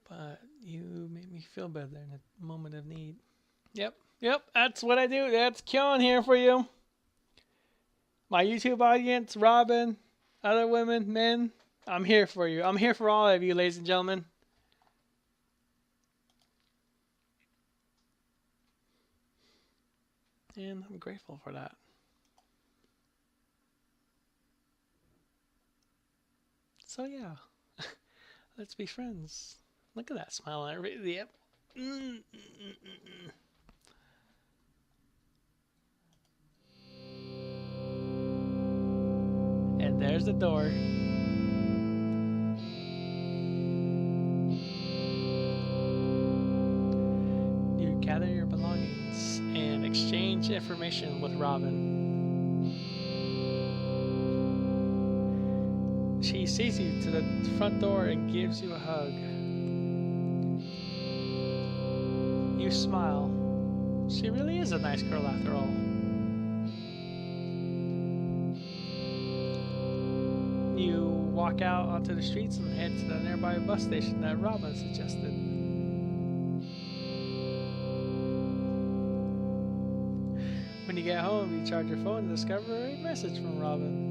Speaker 1: But you made me feel better in a moment of need. Yep, that's what I do. That's Kyon here for you. My YouTube audience, Robin, other women, men, I'm here for you. I'm here for all of you, ladies and gentlemen. And I'm grateful for that. So yeah, let's be friends. Look at that smile on it. Yep. And there's the door. You gather your belongings and exchange information with Robin. She sees you to the front door and gives you a hug. You smile. She really is a nice girl after all. You walk out onto the streets and head to the nearby bus station that Robin suggested. When you get home, you charge your phone to discover a message from Robin.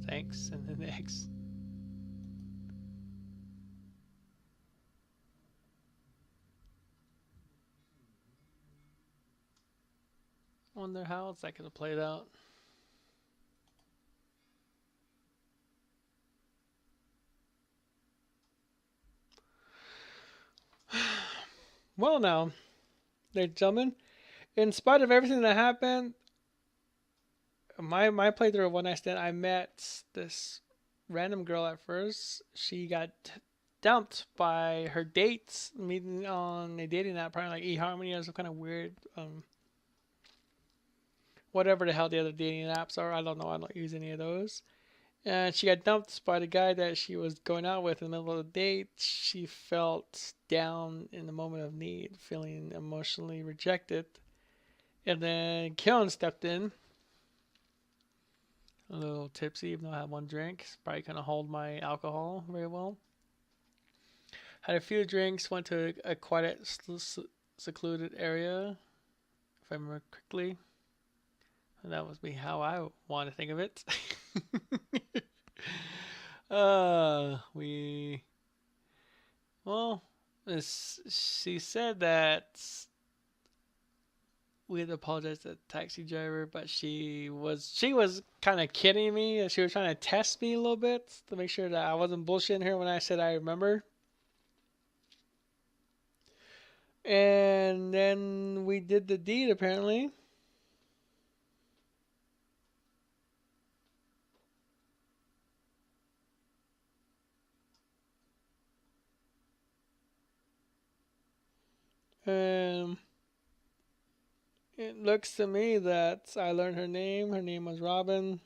Speaker 1: Thanks, and then X. Wonder how else that could have played out. Well, now, ladies and gentlemen, in spite of everything that happened, my playthrough of One Night Stand, I met this random girl at first. She got dumped by her dates, meeting on a dating app, probably like eHarmony or some kind of weird, whatever the hell the other dating apps are. I don't know. I don't use any of those. And she got dumped by the guy that she was going out with in the middle of the date. She felt down in the moment of need, feeling emotionally rejected. And then Kyon stepped in, a little tipsy, even though I had one drink. Probably couldn't hold my alcohol very well. Had a few drinks, went to a quiet, secluded area, if I remember correctly. And that was me how I want to think of it. Well, she said that we had to apologize to the taxi driver, but she was kind of kidding me. She was trying to test me a little bit to make sure that I wasn't bullshitting her when I said I remember. And then we did the deed apparently. It looks to me that I learned her name. Her name was Robin.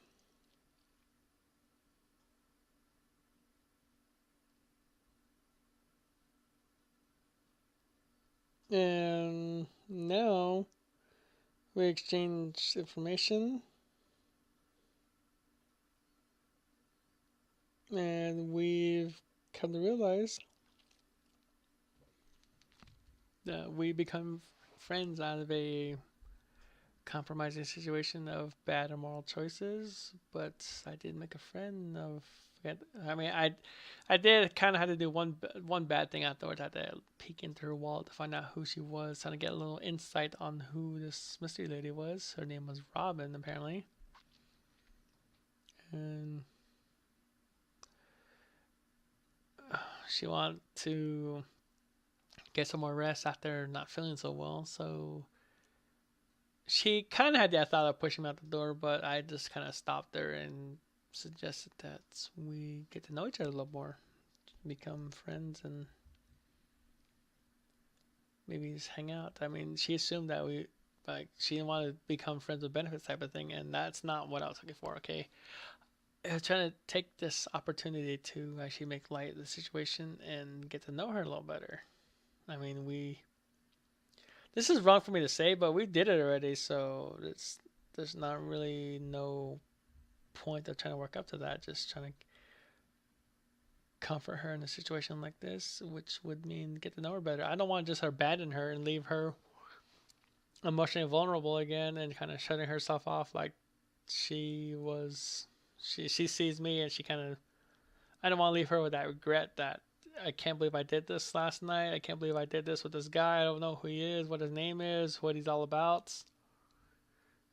Speaker 1: And now we exchange information. And we've come to realize that we become friends out of a compromising situation of bad immoral choices, but I did make a friend of. I mean, I did kind of have to do one bad thing afterwards. I had to peek into her wallet to find out who she was, trying to get a little insight on who this mystery lady was. Her name was Robin, apparently, and she wanted to get some more rest after not feeling so well. So she kind of had that thought of pushing me out the door, but I just kind of stopped her and suggested that we get to know each other a little more, become friends, and maybe just hang out. I mean, she assumed that we like she didn't want to become friends with benefits type of thing, and that's not what I was looking for. Okay, I was trying to take this opportunity to actually make light of the situation and get to know her a little better. I mean, we. This is wrong for me to say, but we did it already, so there's not really no point of trying to work up to that. Just trying to comfort her in a situation like this, which would mean get to know her better. I don't want to just abandon her and leave her emotionally vulnerable again and kind of shutting herself off like she was. She sees me and she kind of. I don't want to leave her with that regret that I can't believe I did this last night. I can't believe I did this with this guy. I don't know who he is, what his name is, what he's all about.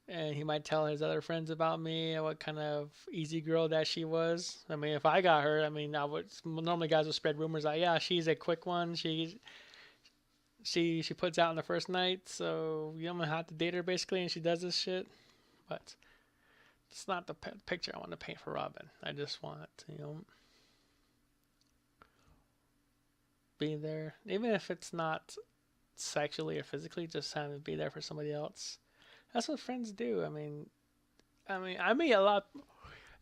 Speaker 1: And he might tell his other friends about me and what kind of easy girl that she was. I mean, if I got her, I mean, I would normally guys would spread rumors like, yeah, she's a quick one. She puts out on the first night, so you don't have to date her basically, and she does this shit. But it's not the picture I want to paint for Robin. I just want be there, even if it's not sexually or physically, just having to be there for somebody else. That's what friends do. I meet a lot.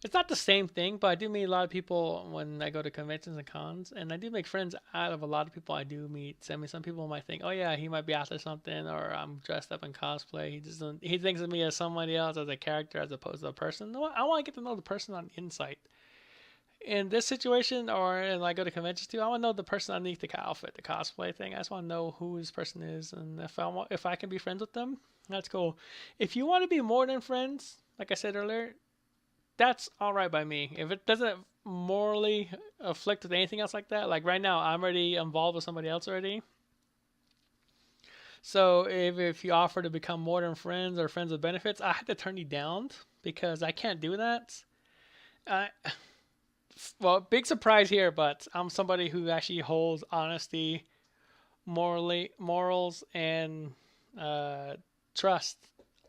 Speaker 1: It's not the same thing, but I do meet a lot of people when I go to conventions and cons, and I do make friends out of a lot of people I do meet. I mean, some people might think, "Oh yeah, he might be after something," or I'm dressed up in cosplay. He thinks of me as somebody else, as a character, as opposed to a person. No, I want to get to know the person on the inside. In this situation, or when I go to conventions too, I want to know the person underneath the outfit, the cosplay thing. I just want to know who this person is, and if I can be friends with them, that's cool. If you want to be more than friends, like I said earlier, that's all right by me. If it doesn't morally afflict with anything else like that, like right now, I'm already involved with somebody else already. So if you offer to become more than friends or friends with benefits, I have to turn you down because I can't do that. I well, big surprise here, but I'm somebody who actually holds honesty, morals, and uh, trust,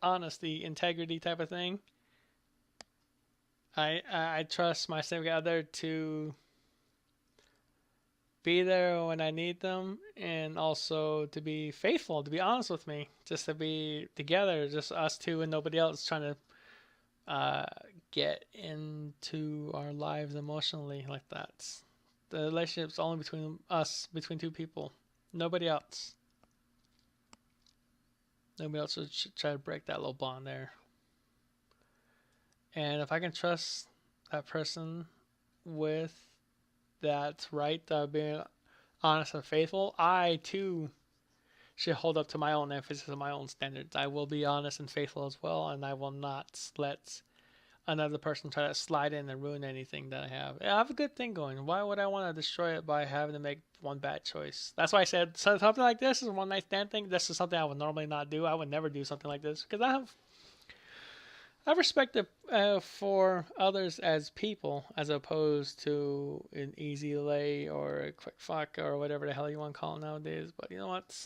Speaker 1: honesty, integrity type of thing. I trust my significant other to be there when I need them, and also to be faithful, to be honest with me, just to be together, just us two and nobody else trying to uh, get into our lives emotionally like that. The relationship's only between us, between two people. Nobody else. Nobody else would try to break that little bond there. And if I can trust that person with that right of being honest and faithful, I too should hold up to my own emphasis and my own standards. I will be honest and faithful as well, and I will not let another person try to slide in and ruin anything that I have. I have a good thing going. Why would I want to destroy it by having to make one bad choice? That's why I said something like this is a one night stand thing. This is something I would normally not do. I would never do something like this because I have respect for others as people as opposed to an easy lay or a quick fuck or whatever the hell you want to call it nowadays. But you know what?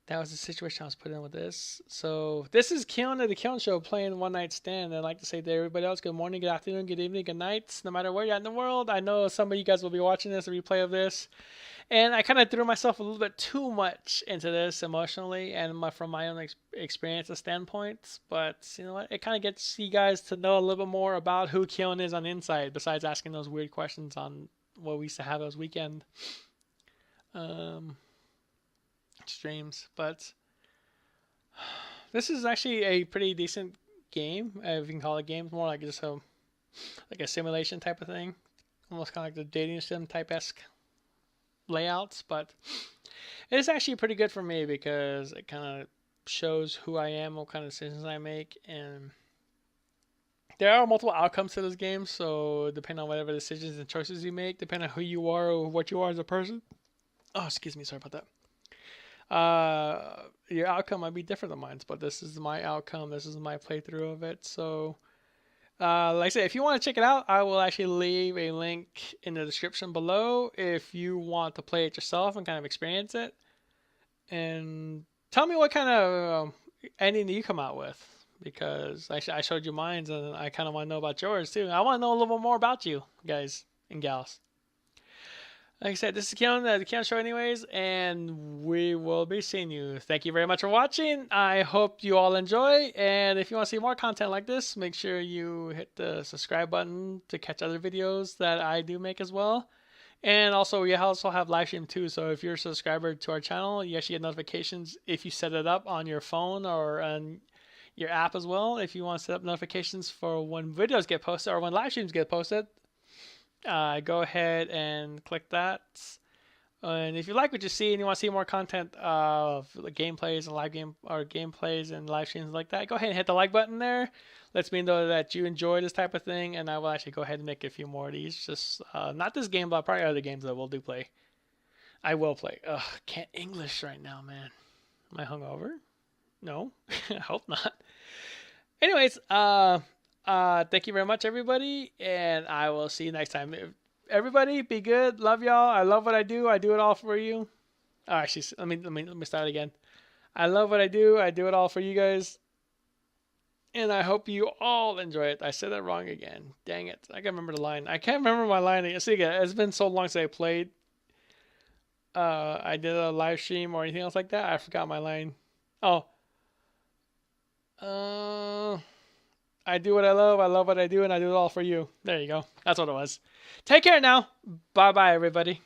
Speaker 1: That was the situation I was put in with this. So this is Kyon of the Kyon Show playing One Night Stand. I'd like to say to everybody else, good morning, good afternoon, good evening, good night, no matter where you're at in the world. I know some of you guys will be watching this, a replay of this. And I kind of threw myself a little bit too much into this emotionally and from my own experience and standpoints. But you know what? It kind of gets you guys to know a little bit more about who Kyon is on the inside, besides asking those weird questions on what we used to have those weekend streams. But this is actually a pretty decent game, if you can call it game. It's more like just like a simulation type of thing, almost kind of like the dating sim type esque layouts. But it's actually pretty good for me because it kind of shows who I am, what kind of decisions I make, and there are multiple outcomes to this game. So depending on whatever decisions and choices you make, depending on who you are or what you are as a person. Oh, excuse me, sorry about that. Your outcome might be different than mine, but this is my outcome. This is my playthrough of it. So, like I said, if you want to check it out, I will actually leave a link in the description below if you want to play it yourself and kind of experience it. And tell me what kind of ending do you come out with, because I showed you mine, and I kind of want to know about yours too. I want to know a little bit more about you guys and gals. Like I said, this is Kyon, the Kyon Show, anyways, and we will be seeing you. Thank you very much for watching. I hope you all enjoy, and if you want to see more content like this, make sure you hit the subscribe button to catch other videos that I do make as well. And also, we also have live stream too. So if you're a subscriber to our channel, you actually get notifications if you set it up on your phone or on your app as well. If you want to set up notifications for when videos get posted or when live streams get posted, go ahead and click that. And if you like what you see and you want to see more content of gameplays and live game or gameplays and live streams like that, go ahead and hit the like button there. Lets me know that you enjoy this type of thing, and I will actually go ahead and make a few more of these. Just not this game, but probably other games that we'll do play. I will play. Ugh, can't English right now, man. Am I hungover? No, I hope not. Anyways, thank you very much, everybody, and I will see you next time. Everybody, be good. Love y'all. I love what I do. I do it all for you. Oh, actually, let me start again. I love what I do. I do it all for you guys, and I hope you all enjoy it. I said that wrong again. Dang it! I can't remember the line. I can't remember my line. See, again, it's been so long since I played. I did a live stream or anything else like that. I forgot my line. Oh. I do what I love what I do, and I do it all for you. There you go. That's what it was. Take care now. Bye bye, everybody.